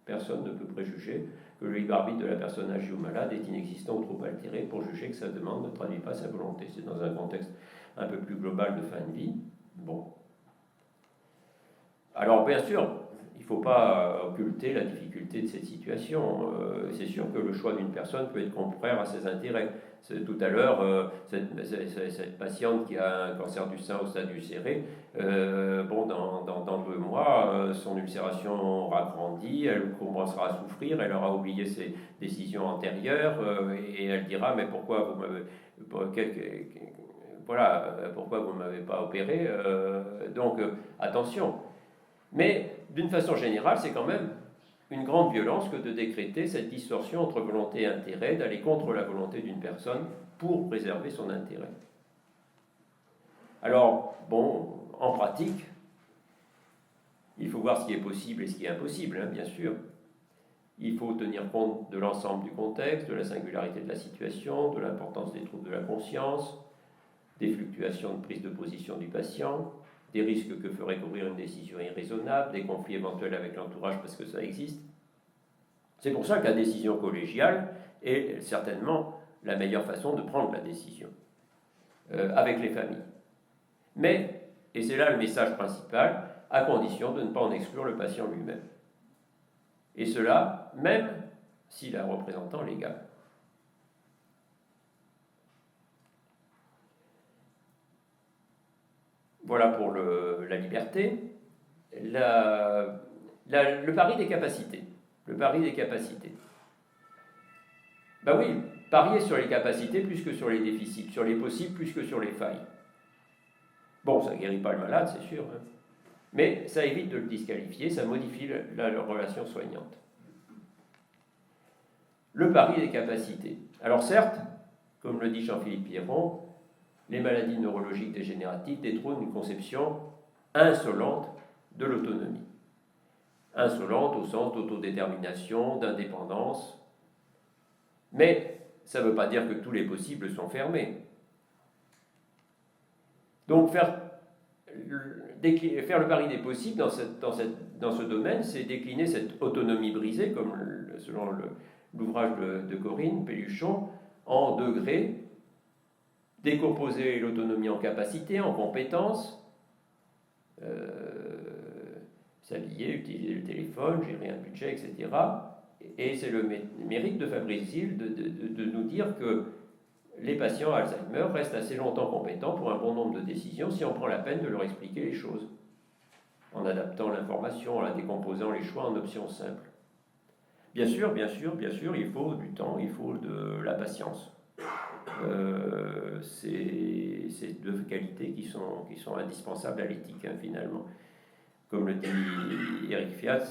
Personne ne peut préjuger que le libre arbitre de la personne âgée ou malade est inexistant ou trop altéré pour juger que sa demande ne traduit pas sa volonté. C'est dans un contexte un peu plus global de fin de vie. Bon. Alors, bien sûr, il ne faut pas occulter la difficulté de cette situation. C'est sûr que le choix d'une personne peut être contraire à ses intérêts. Tout à l'heure, cette patiente qui a un cancer du sein au stade ulcéré, dans 2 mois, son ulcération aura grandi, elle commencera à souffrir, elle aura oublié ses décisions antérieures, et elle dira, mais pourquoi vous m'avez... pourquoi vous ne m'avez pas opéré. Donc, attention. Mais, d'une façon générale, c'est quand même une grande violence que de décréter cette distorsion entre volonté et intérêt, d'aller contre la volonté d'une personne pour préserver son intérêt. Alors, bon, en pratique, il faut voir ce qui est possible et ce qui est impossible, bien sûr. Il faut tenir compte de l'ensemble du contexte, de la singularité de la situation, de l'importance des troubles de la conscience, des fluctuations de prise de position du patient, des risques que ferait courir une décision irraisonnable, des conflits éventuels avec l'entourage parce que ça existe. C'est pour ça que la décision collégiale est certainement la meilleure façon de prendre la décision avec les familles. Mais, et c'est là le message principal, à condition de ne pas en exclure le patient lui-même. Et cela, même s'il a un représentant légal. Voilà pour la liberté. Le pari des capacités. Le pari des capacités. Ben oui, parier sur les capacités plus que sur les déficits, sur les possibles plus que sur les failles. Bon, ça ne guérit pas le malade, c'est sûr, hein. Mais ça évite de le disqualifier, ça modifie la relation soignante. Le pari des capacités. Alors certes, comme le dit Jean-Philippe Pierron, les maladies neurologiques dégénératives détrônent une conception insolente de l'autonomie. Insolente au sens d'autodétermination, d'indépendance. Mais ça ne veut pas dire que tous les possibles sont fermés. Donc faire le pari des possibles dans ce domaine, c'est décliner cette autonomie brisée, comme selon l'ouvrage de Corinne Pelluchon, en degrés, décomposer l'autonomie en capacité, en compétences, s'habiller, utiliser le téléphone, gérer un budget, etc. Et c'est le mérite de Fabrice Hill de nous dire que les patients Alzheimer restent assez longtemps compétents pour un bon nombre de décisions si on prend la peine de leur expliquer les choses, en adaptant l'information, en la décomposant les choix en options simples. Bien sûr, il faut du temps, il faut de la patience. C'est 2 qualités qui sont indispensables à l'éthique, finalement. Comme le dit Eric Fiat,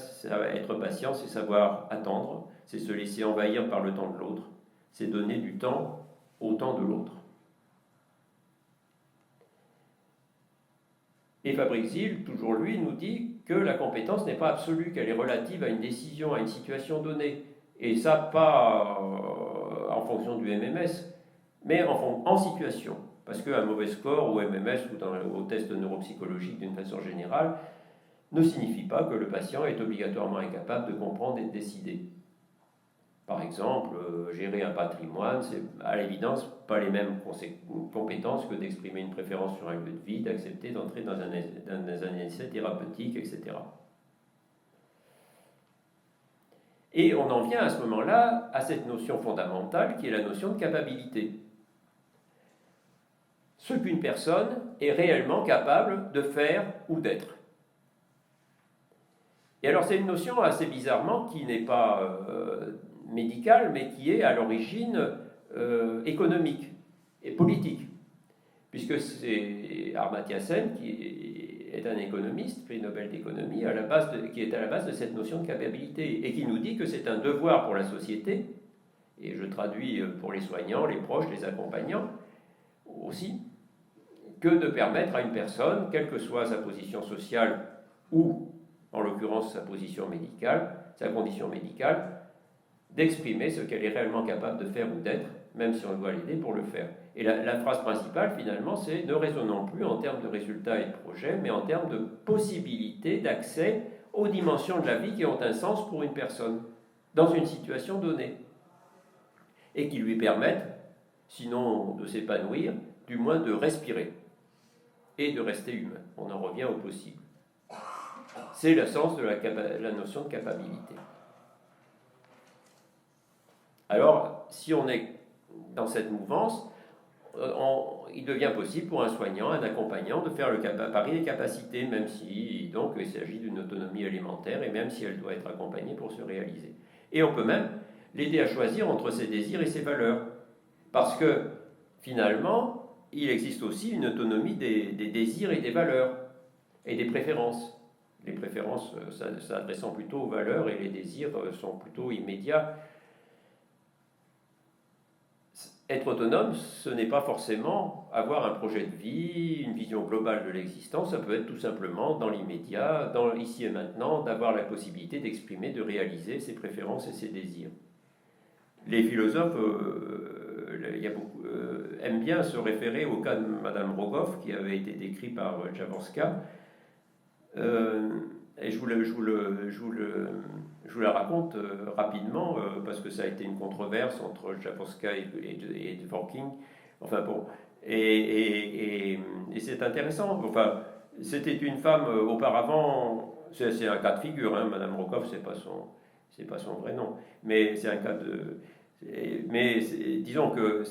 être patient, c'est savoir attendre, c'est se laisser envahir par le temps de l'autre, c'est donner du temps au temps de l'autre. Et Fabrice Hill, toujours lui, nous dit que la compétence n'est pas absolue, qu'elle est relative à une décision, à une situation donnée. Et ça, pas en fonction du MMS, mais en situation. Parce qu'un mauvais score au MMS ou au test neuropsychologique d'une façon générale ne signifie pas que le patient est obligatoirement incapable de comprendre et de décider. Par exemple, gérer un patrimoine, c'est à l'évidence pas les mêmes compétences que d'exprimer une préférence sur un lieu de vie, d'accepter d'entrer dans un essai thérapeutique, etc. Et on en vient à ce moment-là à cette notion fondamentale qui est la notion de capacité. Ce qu'une personne est réellement capable de faire ou d'être. Et alors c'est une notion assez bizarrement qui n'est pas médicale, mais qui est à l'origine économique et politique. Puisque c'est Amartya Sen, qui est un économiste, prix Nobel d'économie, qui est à la base de cette notion de capacité, et qui nous dit que c'est un devoir pour la société, et je traduis pour les soignants, les proches, les accompagnants aussi, que de permettre à une personne, quelle que soit sa position sociale ou, en l'occurrence, sa position médicale, sa condition médicale, d'exprimer ce qu'elle est réellement capable de faire ou d'être, même si on doit l'aider pour le faire. Et la phrase principale, finalement, c'est « ne raisonnons plus en termes de résultats et de projets, mais en termes de possibilités d'accès aux dimensions de la vie qui ont un sens pour une personne. » dans une situation donnée et qui lui permettent, sinon de s'épanouir, du moins de respirer et de rester humain. On en revient au possible. C'est le sens de la notion de capacité. Alors, si on est dans cette mouvance, il devient possible pour un soignant, un accompagnant, de faire le pari des capacités, même si donc il s'agit d'une autonomie élémentaire et même si elle doit être accompagnée pour se réaliser. Et on peut même l'aider à choisir entre ses désirs et ses valeurs. Parce que, finalement, il existe aussi une autonomie des désirs et des valeurs, et des préférences. Les préférences s'adressant plutôt aux valeurs et les désirs sont plutôt immédiats. Être autonome, ce n'est pas forcément avoir un projet de vie, une vision globale de l'existence, ça peut être tout simplement dans l'immédiat, dans ici et maintenant, d'avoir la possibilité d'exprimer, de réaliser ses préférences et ses désirs. Les philosophes aiment bien se référer au cas de Madame Rogoff, qui avait été décrit par Jaworska, et je vous la raconte rapidement, parce que ça a été une controverse entre Jaworska et Dworkin. Enfin bon, et c'est intéressant. Enfin, c'était une femme auparavant, c'est un cas de figure, hein, Madame Rogoff, c'est pas son vrai nom, mais c'est un cas de... Mais disons que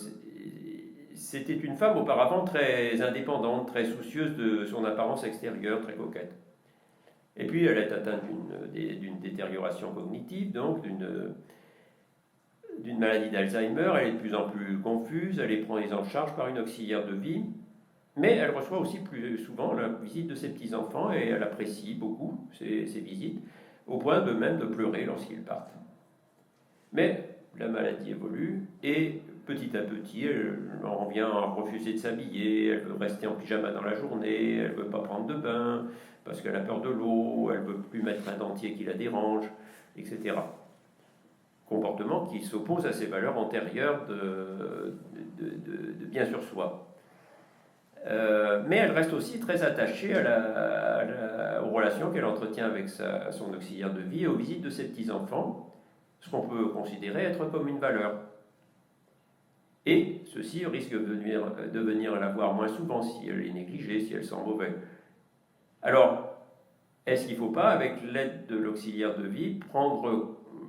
c'était une femme auparavant très indépendante, très soucieuse de son apparence extérieure, très coquette. Et puis elle est atteinte d'une détérioration cognitive, donc d'une maladie d'Alzheimer. Elle est de plus en plus confuse, elle est prise en charge par une auxiliaire de vie, mais elle reçoit aussi plus souvent la visite de ses petits-enfants et elle apprécie beaucoup ces visites, au point de même de pleurer lorsqu'ils partent. Mais la maladie évolue et petit à petit, elle en vient à refuser de s'habiller, elle veut rester en pyjama dans la journée, elle ne veut pas prendre de bain parce qu'elle a peur de l'eau, elle ne veut plus mettre un dentier qui la dérange, etc. Comportement qui s'oppose à ses valeurs antérieures de bien sur soi. Mais elle reste aussi très attachée aux relations qu'elle entretient avec son auxiliaire de vie et aux visites de ses petits-enfants, ce qu'on peut considérer être comme une valeur. Et ceci risque de venir la voir moins souvent si elle est négligée, si elle sent mauvais. Alors, est-ce qu'il ne faut pas, avec l'aide de l'auxiliaire de vie,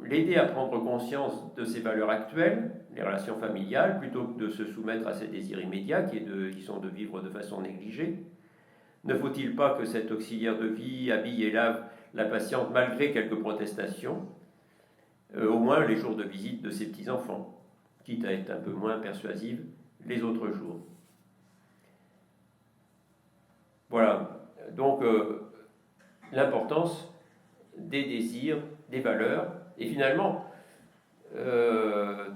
l'aider à prendre conscience de ses valeurs actuelles, les relations familiales, plutôt que de se soumettre à ses désirs immédiats, qui sont de vivre de façon négligée? Ne faut-il pas que cet auxiliaire de vie habille et lave la patiente malgré quelques protestations, au moins les jours de visite de ses petits-enfants, quitte à être un peu moins persuasive les autres jours? Voilà, donc l'importance des désirs, des valeurs, et finalement,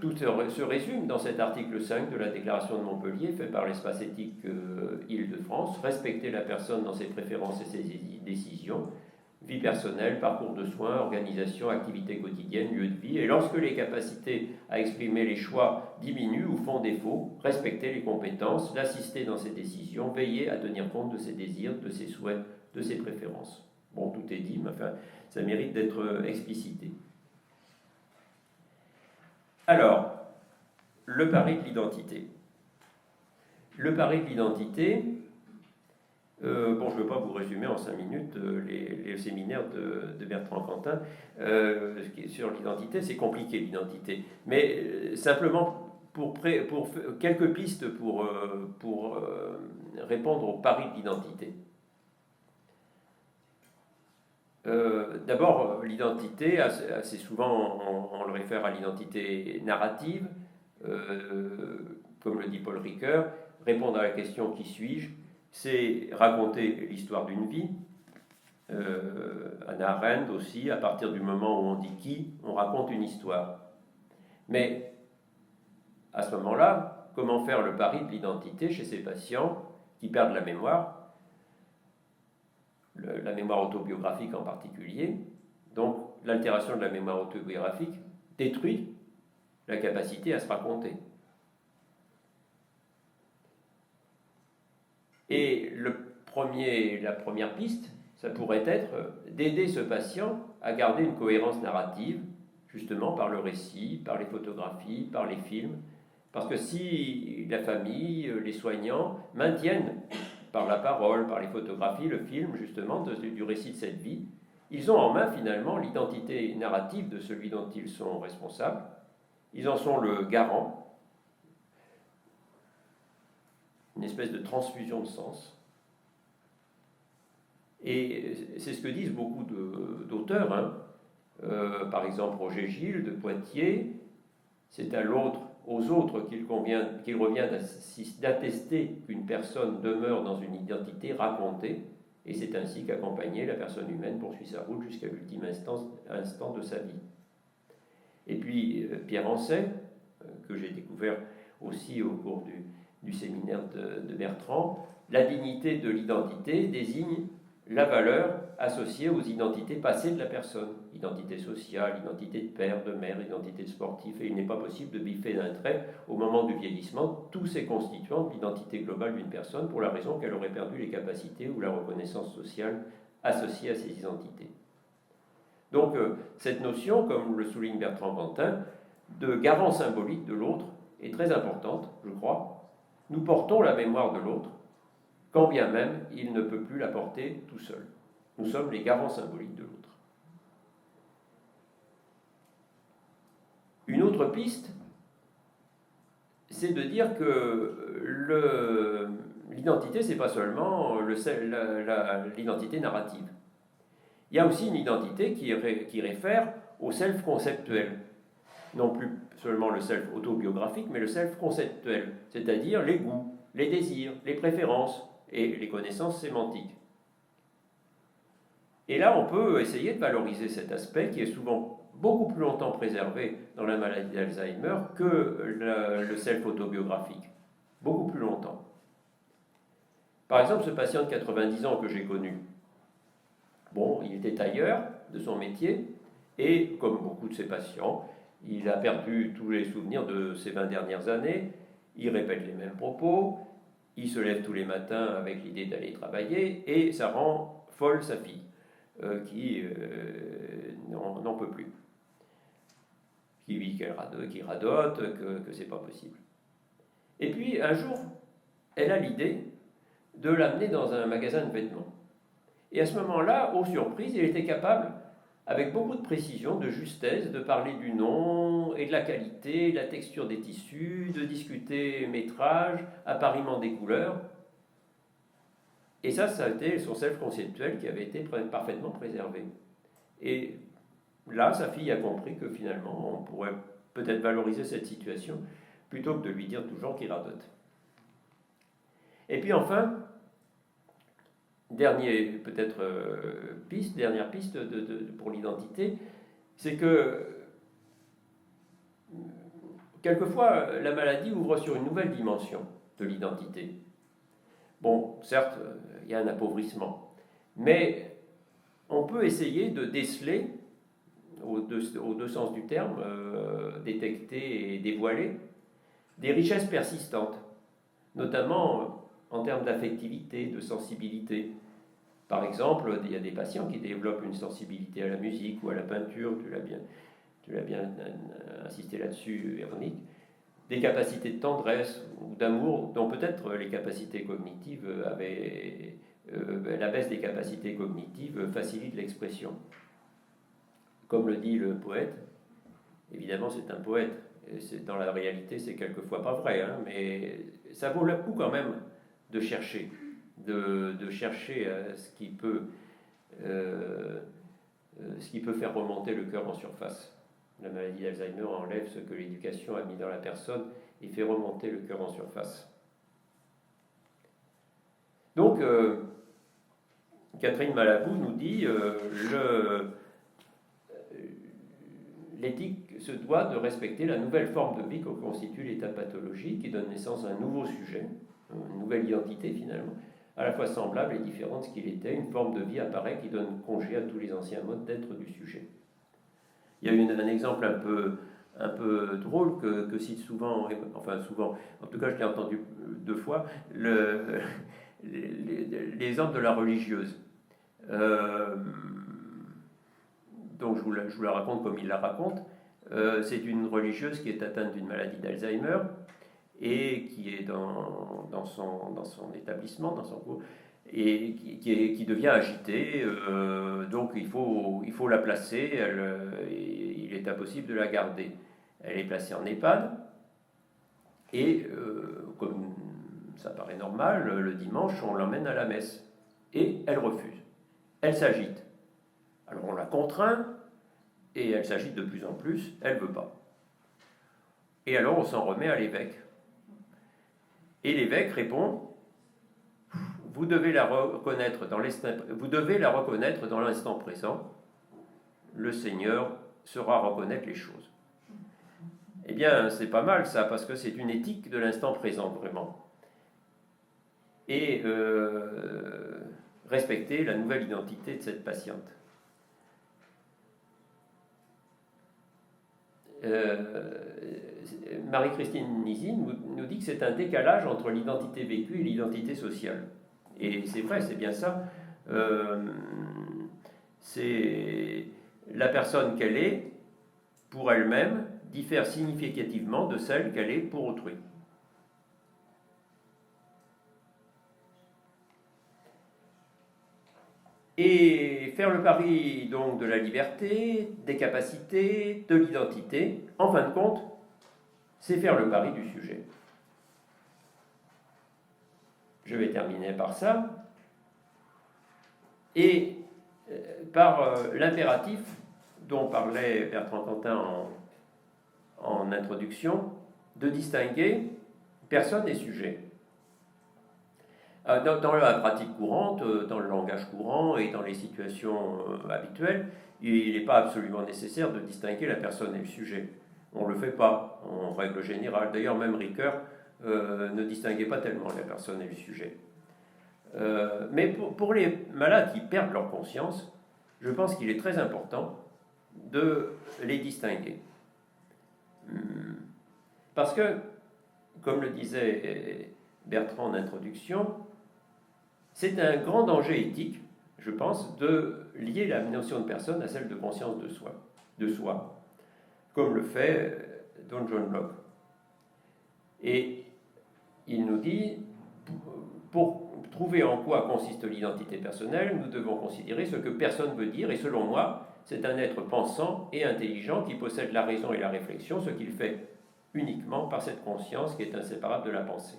tout se résume dans cet article 5 de la Déclaration de Montpellier, fait par l'Espace éthique Île-de-France: respecter la personne dans ses préférences et ses décisions, vie personnelle, parcours de soins, organisation, activité quotidienne, lieu de vie, et lorsque les capacités à exprimer les choix diminuent ou font défaut, respecter les compétences, l'assister dans ses décisions, veiller à tenir compte de ses désirs, de ses souhaits, de ses préférences. Bon, tout est dit, mais enfin, ça mérite d'être explicité. Alors, le pari de l'identité. Le pari de l'identité, bon, je ne veux pas vous résumer en 5 minutes les séminaires de Bertrand Cantin sur l'identité. C'est compliqué, l'identité. Mais simplement, pour quelques pistes pour répondre au pari de l'identité. D'abord, l'identité, assez souvent on le réfère à l'identité narrative, comme le dit Paul Ricoeur. Répondre à la question « qui suis-je ?» c'est raconter l'histoire d'une vie. Hannah Arendt aussi, à partir du moment où on dit « qui », on raconte une histoire. Mais à ce moment-là, comment faire le pari de l'identité chez ces patients qui perdent la mémoire, la mémoire autobiographique en particulier? Donc l'altération de la mémoire autobiographique détruit la capacité à se raconter. Et la première piste, ça pourrait être d'aider ce patient à garder une cohérence narrative, justement par le récit, par les photographies, par les films. Parce que si la famille, les soignants maintiennent par la parole, par les photographies, le film justement du récit de cette vie, ils ont en main finalement l'identité narrative de celui dont ils sont responsables. Ils en sont le garant, une espèce de transfusion de sens. Et c'est ce que disent beaucoup d'auteurs. Hein. Par exemple, Roger Gilles de Poitiers, c'est aux autres qu'il revient d'attester qu'une personne demeure dans une identité racontée, et c'est ainsi qu'accompagnée, la personne humaine poursuit sa route jusqu'à l'ultime instant de sa vie. Et puis Pierre Ancet, que j'ai découvert aussi au cours du séminaire de Bertrand, la dignité de l'identité désigne la valeur associée aux identités passées de la personne. Identité sociale, identité de père, de mère, identité de sportif. Et il n'est pas possible de biffer d'un trait, au moment du vieillissement, tous ces constituants de l'identité globale d'une personne pour la raison qu'elle aurait perdu les capacités ou la reconnaissance sociale associée à ces identités. Donc cette notion, comme le souligne Bertrand Pantin, de garant symbolique de l'autre est très importante, je crois. Nous portons la mémoire de l'autre, quand bien même il ne peut plus la porter tout seul. Nous sommes les garants symboliques de l'autre. Une autre piste, c'est de dire que l'identité, c'est pas seulement l'identité narrative. Il y a aussi une identité qui réfère au self conceptuel. Non plus seulement le self autobiographique, mais le self conceptuel, c'est-à-dire les goûts, les désirs, les préférences et les connaissances sémantiques. Et là, on peut essayer de valoriser cet aspect qui est souvent beaucoup plus longtemps préservé dans la maladie d'Alzheimer que le self autobiographique. Beaucoup plus longtemps. Par exemple, ce patient de 90 ans que j'ai connu, bon, il était tailleur de son métier et, comme beaucoup de ses patients, il a perdu tous les souvenirs de ces 20 dernières années, il répète les mêmes propos, il se lève tous les matins avec l'idée d'aller travailler et ça rend folle sa fille qui n'en peut plus. Qui radote, que c'est pas possible. Et puis un jour, elle a l'idée de l'amener dans un magasin de vêtements. Et à ce moment-là, aux surprises, il était capable, avec beaucoup de précision, de justesse, de parler du nom et de la qualité, de la texture des tissus, de discuter métrage, appariement des couleurs. Et ça a été son self-conceptuel qui avait été parfaitement préservé. Et là, sa fille a compris que finalement, on pourrait peut-être valoriser cette situation plutôt que de lui dire toujours qu'il radote. Et puis enfin, dernière piste pour l'identité, c'est que quelquefois, la maladie ouvre sur une nouvelle dimension de l'identité. Bon, certes, il y a un appauvrissement, mais on peut essayer de déceler, aux deux sens du terme, détecter et dévoiler, des richesses persistantes, notamment en termes d'affectivité, de sensibilité. Par exemple, il y a des patients qui développent une sensibilité à la musique ou à la peinture, tu l'as bien insisté là-dessus, Véronique, des capacités de tendresse ou d'amour dont peut-être les capacités cognitives la baisse des capacités cognitives facilite l'expression. Comme le dit le poète, évidemment c'est un poète, dans la réalité c'est quelquefois pas vrai, hein, mais ça vaut le coup quand même de chercher, de chercher ce qui peut faire remonter le cœur en surface. La maladie d'Alzheimer enlève ce que l'éducation a mis dans la personne et fait remonter le cœur en surface. Donc, Catherine Malabou nous dit l'éthique se doit de respecter la nouvelle forme de vie que constitue l'état pathologique qui donne naissance à un nouveau sujet, une nouvelle identité finalement, à la fois semblable et différente de ce qu'il était. Une forme de vie apparaît qui donne congé à tous les anciens modes d'être du sujet. Il y a un exemple un peu drôle que cite souvent, en tout cas je l'ai entendu 2 fois, l'exemple de la religieuse. Donc je vous la raconte comme il la raconte. c'est une religieuse qui est atteinte d'une maladie d'Alzheimer et qui est dans son établissement, dans son cours, et qui devient agitée. Donc il faut la placer, il est impossible de la garder. Elle est placée en EHPAD et comme ça paraît normal, le dimanche on l'emmène à la messe et elle refuse. Elle s'agite. Alors on la contraint et elle s'agite de plus en plus, elle ne veut pas. Et alors on s'en remet à l'évêque. Et l'évêque répond: vous devez la reconnaître dans l'instant présent, le Seigneur saura reconnaître les choses. Eh bien, c'est pas mal ça, parce que c'est une éthique de l'instant présent, vraiment. Et respecter la nouvelle identité de cette patiente. Marie-Christine Nisi nous dit que c'est un décalage entre l'identité vécue et l'identité sociale. Et c'est vrai, c'est bien ça. C'est la personne qu'elle est pour elle-même diffère significativement de celle qu'elle est pour autrui. Et faire le pari donc de la liberté, des capacités, de l'identité, en fin de compte, c'est faire le pari du sujet. Je vais terminer par ça. Et par l'impératif dont parlait Bertrand Cantat en introduction, de distinguer personne et sujet. Dans la pratique courante, dans le langage courant et dans les situations habituelles, il n'est pas absolument nécessaire de distinguer la personne et le sujet. On ne le fait pas, en règle générale. D'ailleurs, même Ricoeur ne distinguait pas tellement la personne et le sujet. Mais pour les malades qui perdent leur conscience, je pense qu'il est très important de les distinguer. Parce que, comme le disait Bertrand en introduction, c'est un grand danger éthique, je pense, de lier la notion de personne à celle de conscience de soi, comme le fait Don John Locke. Et il nous dit, pour trouver en quoi consiste l'identité personnelle, nous devons considérer ce que personne veut dire, et selon moi, c'est un être pensant et intelligent qui possède la raison et la réflexion, ce qu'il fait uniquement par cette conscience qui est inséparable de la pensée.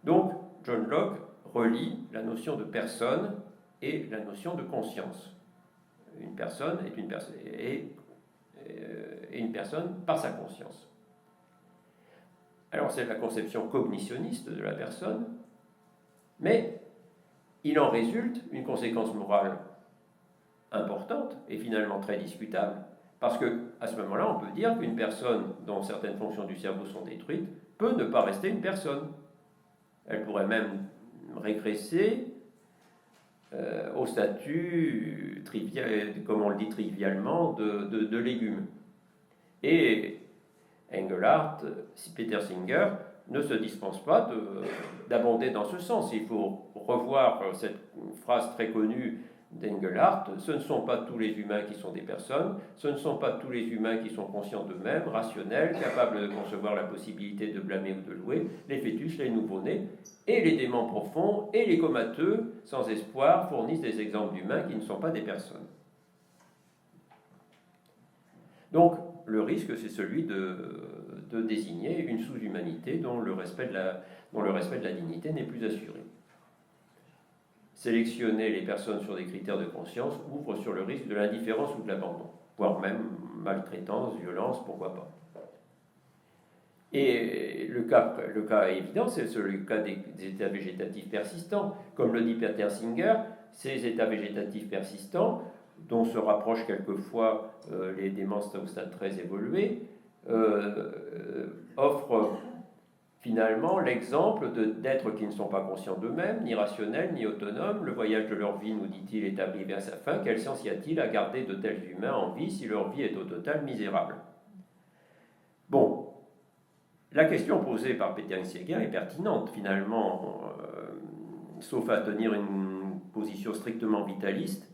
Donc, John Locke relie la notion de personne et la notion de conscience. Une personne est une personne par sa conscience. Alors, c'est la conception cognitionniste de la personne, mais il en résulte une conséquence morale importante et finalement très discutable, parce qu'à ce moment-là, on peut dire qu'une personne dont certaines fonctions du cerveau sont détruites peut ne pas rester une personne. Elle pourrait même régresser au statut trivial, comme on le dit trivialement, de légume. Et Engelhardt, Peter Singer, ne se dispense pas d'abonder dans ce sens. Il faut revoir cette phrase très connue d'Engelhardt: ce ne sont pas tous les humains qui sont des personnes, ce ne sont pas tous les humains qui sont conscients d'eux-mêmes, rationnels, capables de concevoir la possibilité de blâmer ou de louer, les fœtus, les nouveau-nés, et les déments profonds et les comateux, sans espoir, fournissent des exemples d'humains qui ne sont pas des personnes. Donc, le risque, c'est celui de désigner une sous-humanité dont le respect de la dignité n'est plus assuré. Sélectionner les personnes sur des critères de conscience ouvre sur le risque de l'indifférence ou de l'abandon, voire même maltraitance, violence, pourquoi pas. Et le cas évident, c'est le cas des états végétatifs persistants. Comme le dit Peter Singer, ces états végétatifs persistants, dont se rapprochent quelquefois les démences au stade très évolué, offrent finalement l'exemple d'êtres qui ne sont pas conscients d'eux-mêmes, ni rationnels, ni autonomes. Le voyage de leur vie, nous dit-il, est arrivé à sa fin. Quel sens y a-t-il à garder de tels humains en vie si leur vie est au total misérable? Bon, la question posée par Peter Singer est pertinente, finalement, sauf à tenir une position strictement vitaliste.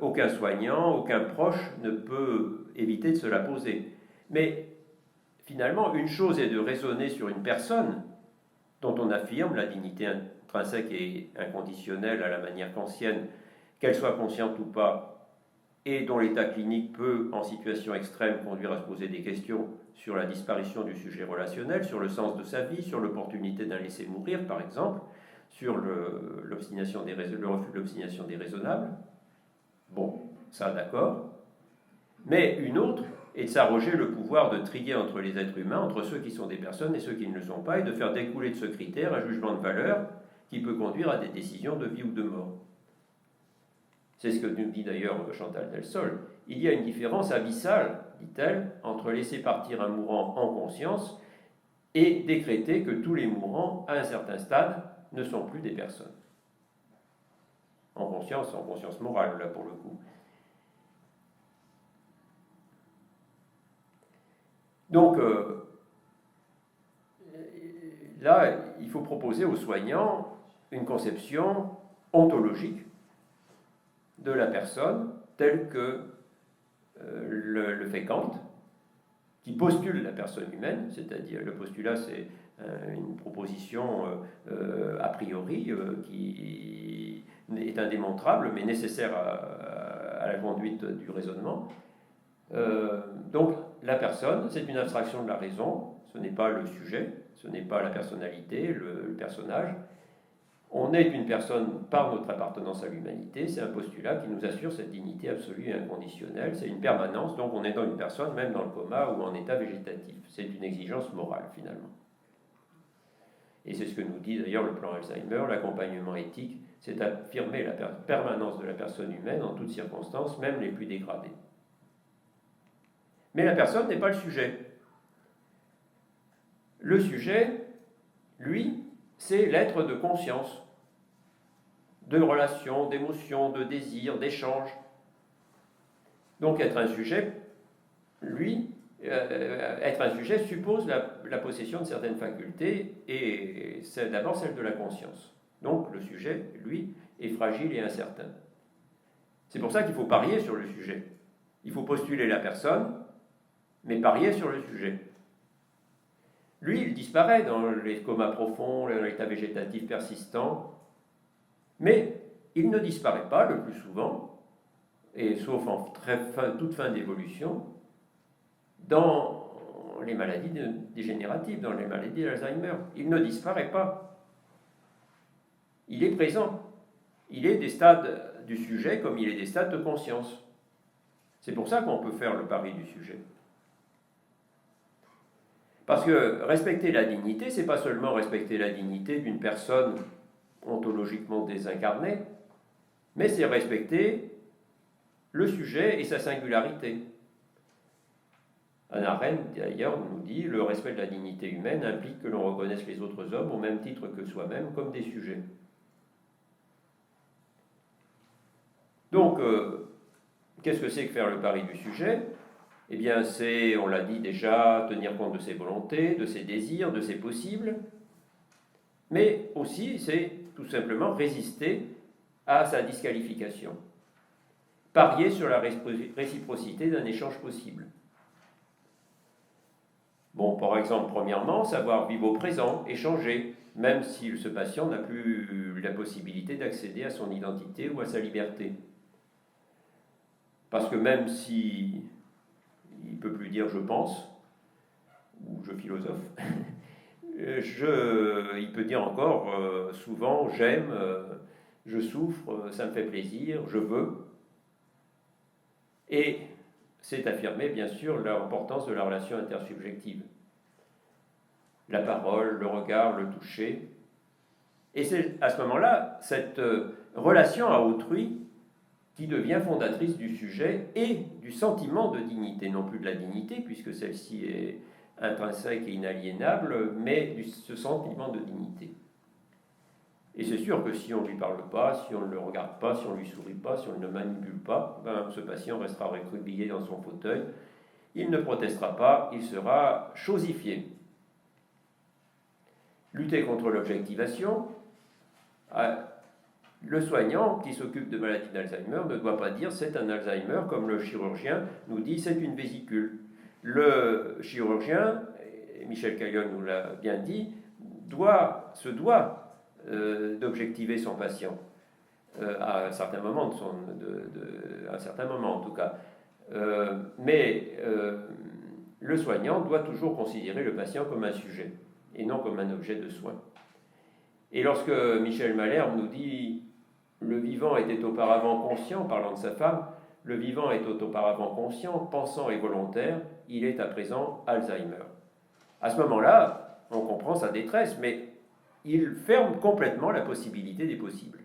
aucun soignant, aucun proche ne peut éviter de se la poser. Mais finalement, une chose est de raisonner sur une personne dont on affirme la dignité intrinsèque et inconditionnelle à la manière kantienne, qu'elle soit consciente ou pas, et dont l'état clinique peut, en situation extrême, conduire à se poser des questions sur la disparition du sujet relationnel, sur le sens de sa vie, sur l'opportunité d'un laisser mourir, par exemple, sur le refus de l'obstination déraisonnable. Bon, ça d'accord. Mais une autre est de s'arroger le pouvoir de trier entre les êtres humains, entre ceux qui sont des personnes et ceux qui ne le sont pas, et de faire découler de ce critère un jugement de valeur qui peut conduire à des décisions de vie ou de mort. C'est ce que nous dit d'ailleurs Chantal Delsol. Il y a une différence abyssale, dit-elle, entre laisser partir un mourant en conscience et décréter que tous les mourants, à un certain stade, ne sont plus des personnes. En conscience morale, là pour le coup. Donc, là, il faut proposer aux soignants une conception ontologique de la personne telle que le fait Kant, qui postule la personne humaine, c'est-à-dire le postulat, c'est une proposition a priori qui est indémontrable, mais nécessaire à la conduite du raisonnement. Donc, la personne, c'est une abstraction de la raison, ce n'est pas le sujet, ce n'est pas la personnalité, le personnage. On est une personne par notre appartenance à l'humanité, c'est un postulat qui nous assure cette dignité absolue et inconditionnelle, c'est une permanence, donc on est dans une personne, même dans le coma ou en état végétatif. C'est une exigence morale, finalement. Et c'est ce que nous dit d'ailleurs le plan Alzheimer, l'accompagnement éthique, c'est affirmer la permanence de la personne humaine en toutes circonstances, même les plus dégradées. Mais la personne n'est pas le sujet. Le sujet, lui, c'est l'être de conscience, de relations, d'émotions, de désirs, d'échanges. Donc être un sujet, lui, être un sujet suppose la possession de certaines facultés, et c'est d'abord celle de la conscience. Donc le sujet, lui, est fragile et incertain. C'est pour ça qu'il faut parier sur le sujet. Il faut postuler la personne, mais parier sur le sujet. Lui, il disparaît dans les comas profonds, l'état végétatif persistant, mais il ne disparaît pas le plus souvent, et sauf en toute fin d'évolution, dans les maladies dégénératives, dans les maladies d'Alzheimer. Il ne disparaît pas. Il est présent. Il est des stades du sujet comme il est des stades de conscience. C'est pour ça qu'on peut faire le pari du sujet. Parce que respecter la dignité, c'est pas seulement respecter la dignité d'une personne ontologiquement désincarnée, mais c'est respecter le sujet et sa singularité. Hannah Arendt, d'ailleurs, nous dit « Le respect de la dignité humaine implique que l'on reconnaisse les autres hommes au même titre que soi-même comme des sujets. » Donc, qu'est-ce que c'est que faire le pari du sujet ? Eh bien, c'est, on l'a dit déjà, tenir compte de ses volontés, de ses désirs, de ses possibles, mais aussi, c'est tout simplement résister à sa disqualification. Parier sur la réciprocité d'un échange possible. Bon, par exemple, premièrement, savoir vivre au présent, échanger, même si ce patient n'a plus la possibilité d'accéder à son identité ou à sa liberté. Parce que même si il ne peut plus dire « je pense » ou « je philosophe », il peut dire encore souvent « j'aime »,« je souffre »,« ça me fait plaisir »,« je veux ». Et c'est affirmer, bien sûr, l'importance de la relation intersubjective. La parole, le regard, le toucher. Et c'est à ce moment-là, cette relation à autrui qui devient fondatrice du sujet et du sentiment de dignité, non plus de la dignité, puisque celle-ci est intrinsèque et inaliénable, mais ce sentiment de dignité. Et c'est sûr que si on ne lui parle pas, si on ne le regarde pas, si on ne lui sourit pas, si on ne le manipule pas, ben, ce patient restera recroquevillé dans son fauteuil, il ne protestera pas, il sera chosifié. Lutter contre l'objectivation, Le soignant qui s'occupe de maladie d'Alzheimer ne doit pas dire c'est un Alzheimer, comme le chirurgien nous dit c'est une vésicule. Le chirurgien, et Michel Caillol nous l'a bien dit, se doit d'objectiver son patient à un certain moment, à un certain moment en tout cas. Mais le soignant doit toujours considérer le patient comme un sujet et non comme un objet de soin. Et lorsque Michel Malherbe nous dit le vivant était auparavant conscient, parlant de sa femme, le vivant était auparavant conscient, pensant et volontaire, il est à présent Alzheimer. À ce moment-là, on comprend sa détresse, mais il ferme complètement la possibilité des possibles.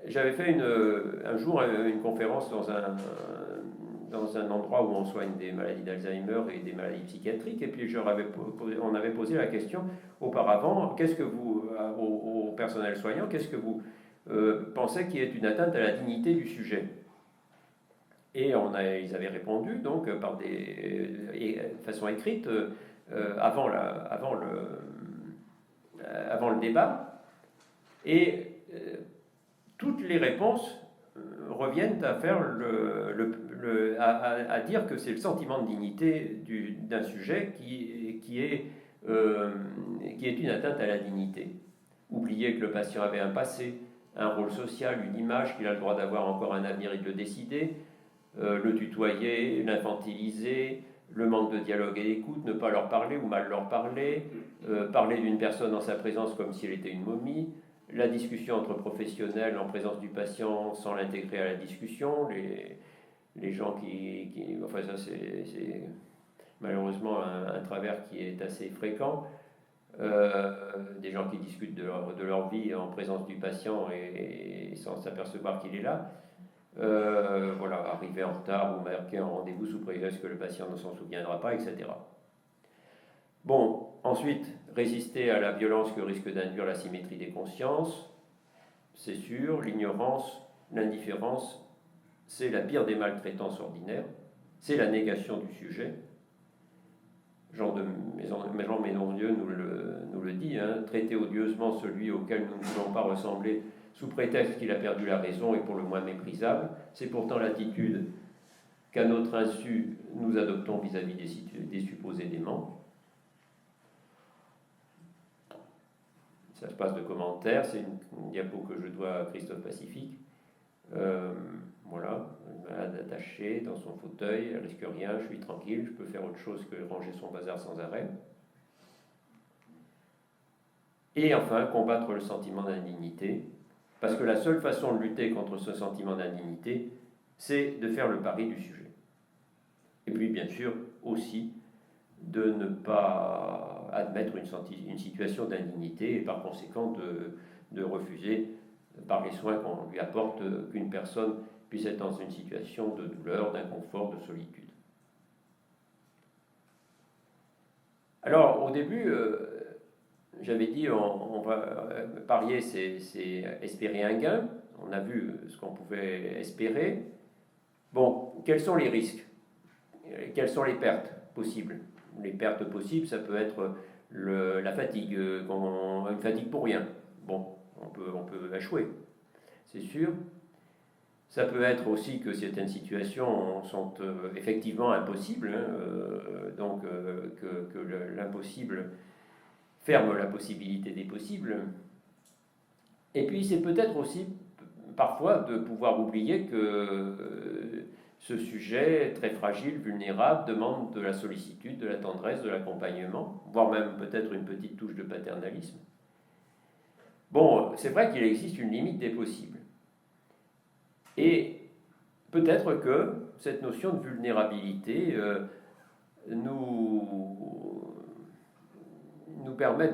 J'avais fait un jour une conférence dans un endroit où on soigne des maladies d'Alzheimer et des maladies psychiatriques, et puis on avait posé la question auparavant, qu'est-ce que vous, au personnel soignant, qu'est-ce que vous pensez qui est une atteinte à la dignité du sujet? Et ils avaient répondu donc par de façon écrite avant le débat, et toutes les réponses reviennent à faire à dire que c'est le sentiment de dignité d'un sujet qui est une atteinte à la dignité. Oublier que le patient avait un passé, un rôle social, une image, qu'il a le droit d'avoir encore un avenir et de le décider, le tutoyer, l'infantiliser, le manque de dialogue et d'écoute, ne pas leur parler ou mal leur parler, parler d'une personne en sa présence comme si elle était une momie, la discussion entre professionnels en présence du patient sans l'intégrer à la discussion, les gens enfin ça c'est malheureusement un travers qui est assez fréquent, des gens qui discutent de leur vie en présence du patient et sans s'apercevoir qu'il est là. Voilà, arriver en retard ou marquer un rendez-vous sous prétexte que le patient ne s'en souviendra pas, etc. Bon, ensuite, résister à la violence que risque d'induire la symétrie des consciences, c'est sûr. L'ignorance, l'indifférence, c'est la pire des maltraitances ordinaires, c'est la négation du sujet. Jean Ménondieu nous le dit, hein, traiter odieusement celui auquel nous ne voulons pas ressembler sous prétexte qu'il a perdu la raison est pour le moins méprisable. C'est pourtant l'attitude qu'à notre insu nous adoptons vis-à-vis des supposés déments. Ça se passe de commentaires, c'est une diapo que je dois à Christophe Pacifique. Voilà, une malade attachée dans son fauteuil, elle risque rien, je suis tranquille, je peux faire autre chose que ranger son bazar sans arrêt. Et enfin, combattre le sentiment d'indignité, parce que la seule façon de lutter contre ce sentiment d'indignité, c'est de faire le pari du sujet. Et puis, bien sûr, aussi, de ne pas admettre une situation d'indignité et par conséquent de refuser, par les soins qu'on lui apporte, qu'une personne puisse être dans une situation de douleur, d'inconfort, de solitude. Alors, au début, j'avais dit on va parier, c'est espérer un gain. On a vu ce qu'on pouvait espérer. Bon, quels sont les risques? Quelles sont les pertes possibles? Les pertes possibles, ça peut être la fatigue, une fatigue pour rien. Bon, on peut échouer, c'est sûr. Ça peut être aussi que certaines situations sont effectivement impossibles, hein, donc que l'impossible ferme la possibilité des possibles. Et puis c'est peut-être aussi parfois de pouvoir oublier que ce sujet très fragile, vulnérable, demande de la sollicitude, de la tendresse, de l'accompagnement, voire même peut-être une petite touche de paternalisme. Bon, c'est vrai qu'il existe une limite des possibles. Et peut-être que cette notion de vulnérabilité nous permet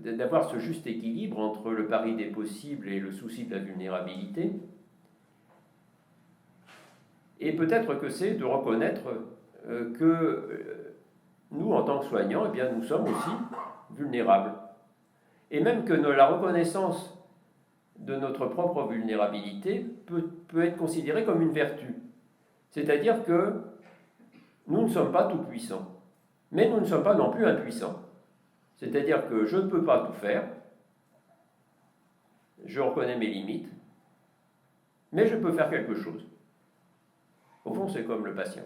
d'avoir ce juste équilibre entre le pari des possibles et le souci de la vulnérabilité. Et peut-être que c'est de reconnaître que nous, en tant que soignants, eh bien, nous sommes aussi vulnérables. Et même que la reconnaissance de notre propre vulnérabilité peut être considérée comme une vertu. C'est-à-dire que nous ne sommes pas tout puissants, mais nous ne sommes pas non plus impuissants. C'est-à-dire que je ne peux pas tout faire, je reconnais mes limites, mais je peux faire quelque chose. Au fond, c'est comme le patient.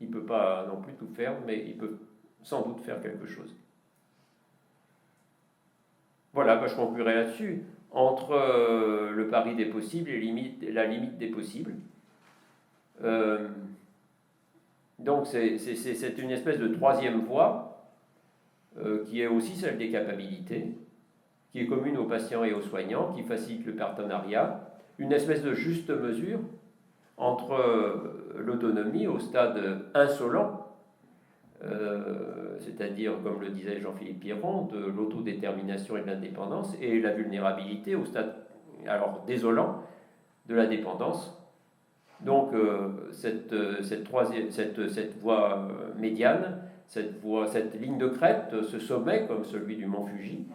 Il ne peut pas non plus tout faire, mais il peut sans doute faire quelque chose. Voilà, je conclurai là-dessus. Entre le pari des possibles et la limite des possibles. Donc c'est une espèce de troisième voie qui est aussi celle des capacités, qui est commune aux patients et aux soignants, qui facilite le partenariat, une espèce de juste mesure entre l'autonomie au stade insolent, c'est-à-dire, comme le disait Jean-Philippe Pierron, de l'autodétermination et de l'indépendance, et la vulnérabilité au stade, alors, désolant de la dépendance. Donc, cette voie médiane, cette ligne de crête, ce sommet, comme celui du mont Fuji,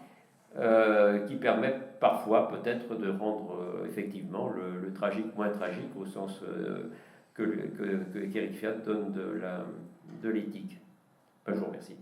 qui permet parfois peut-être de rendre effectivement le tragique moins tragique au sens qu'Éric Fiat donne de l'éthique. Je vous remercie.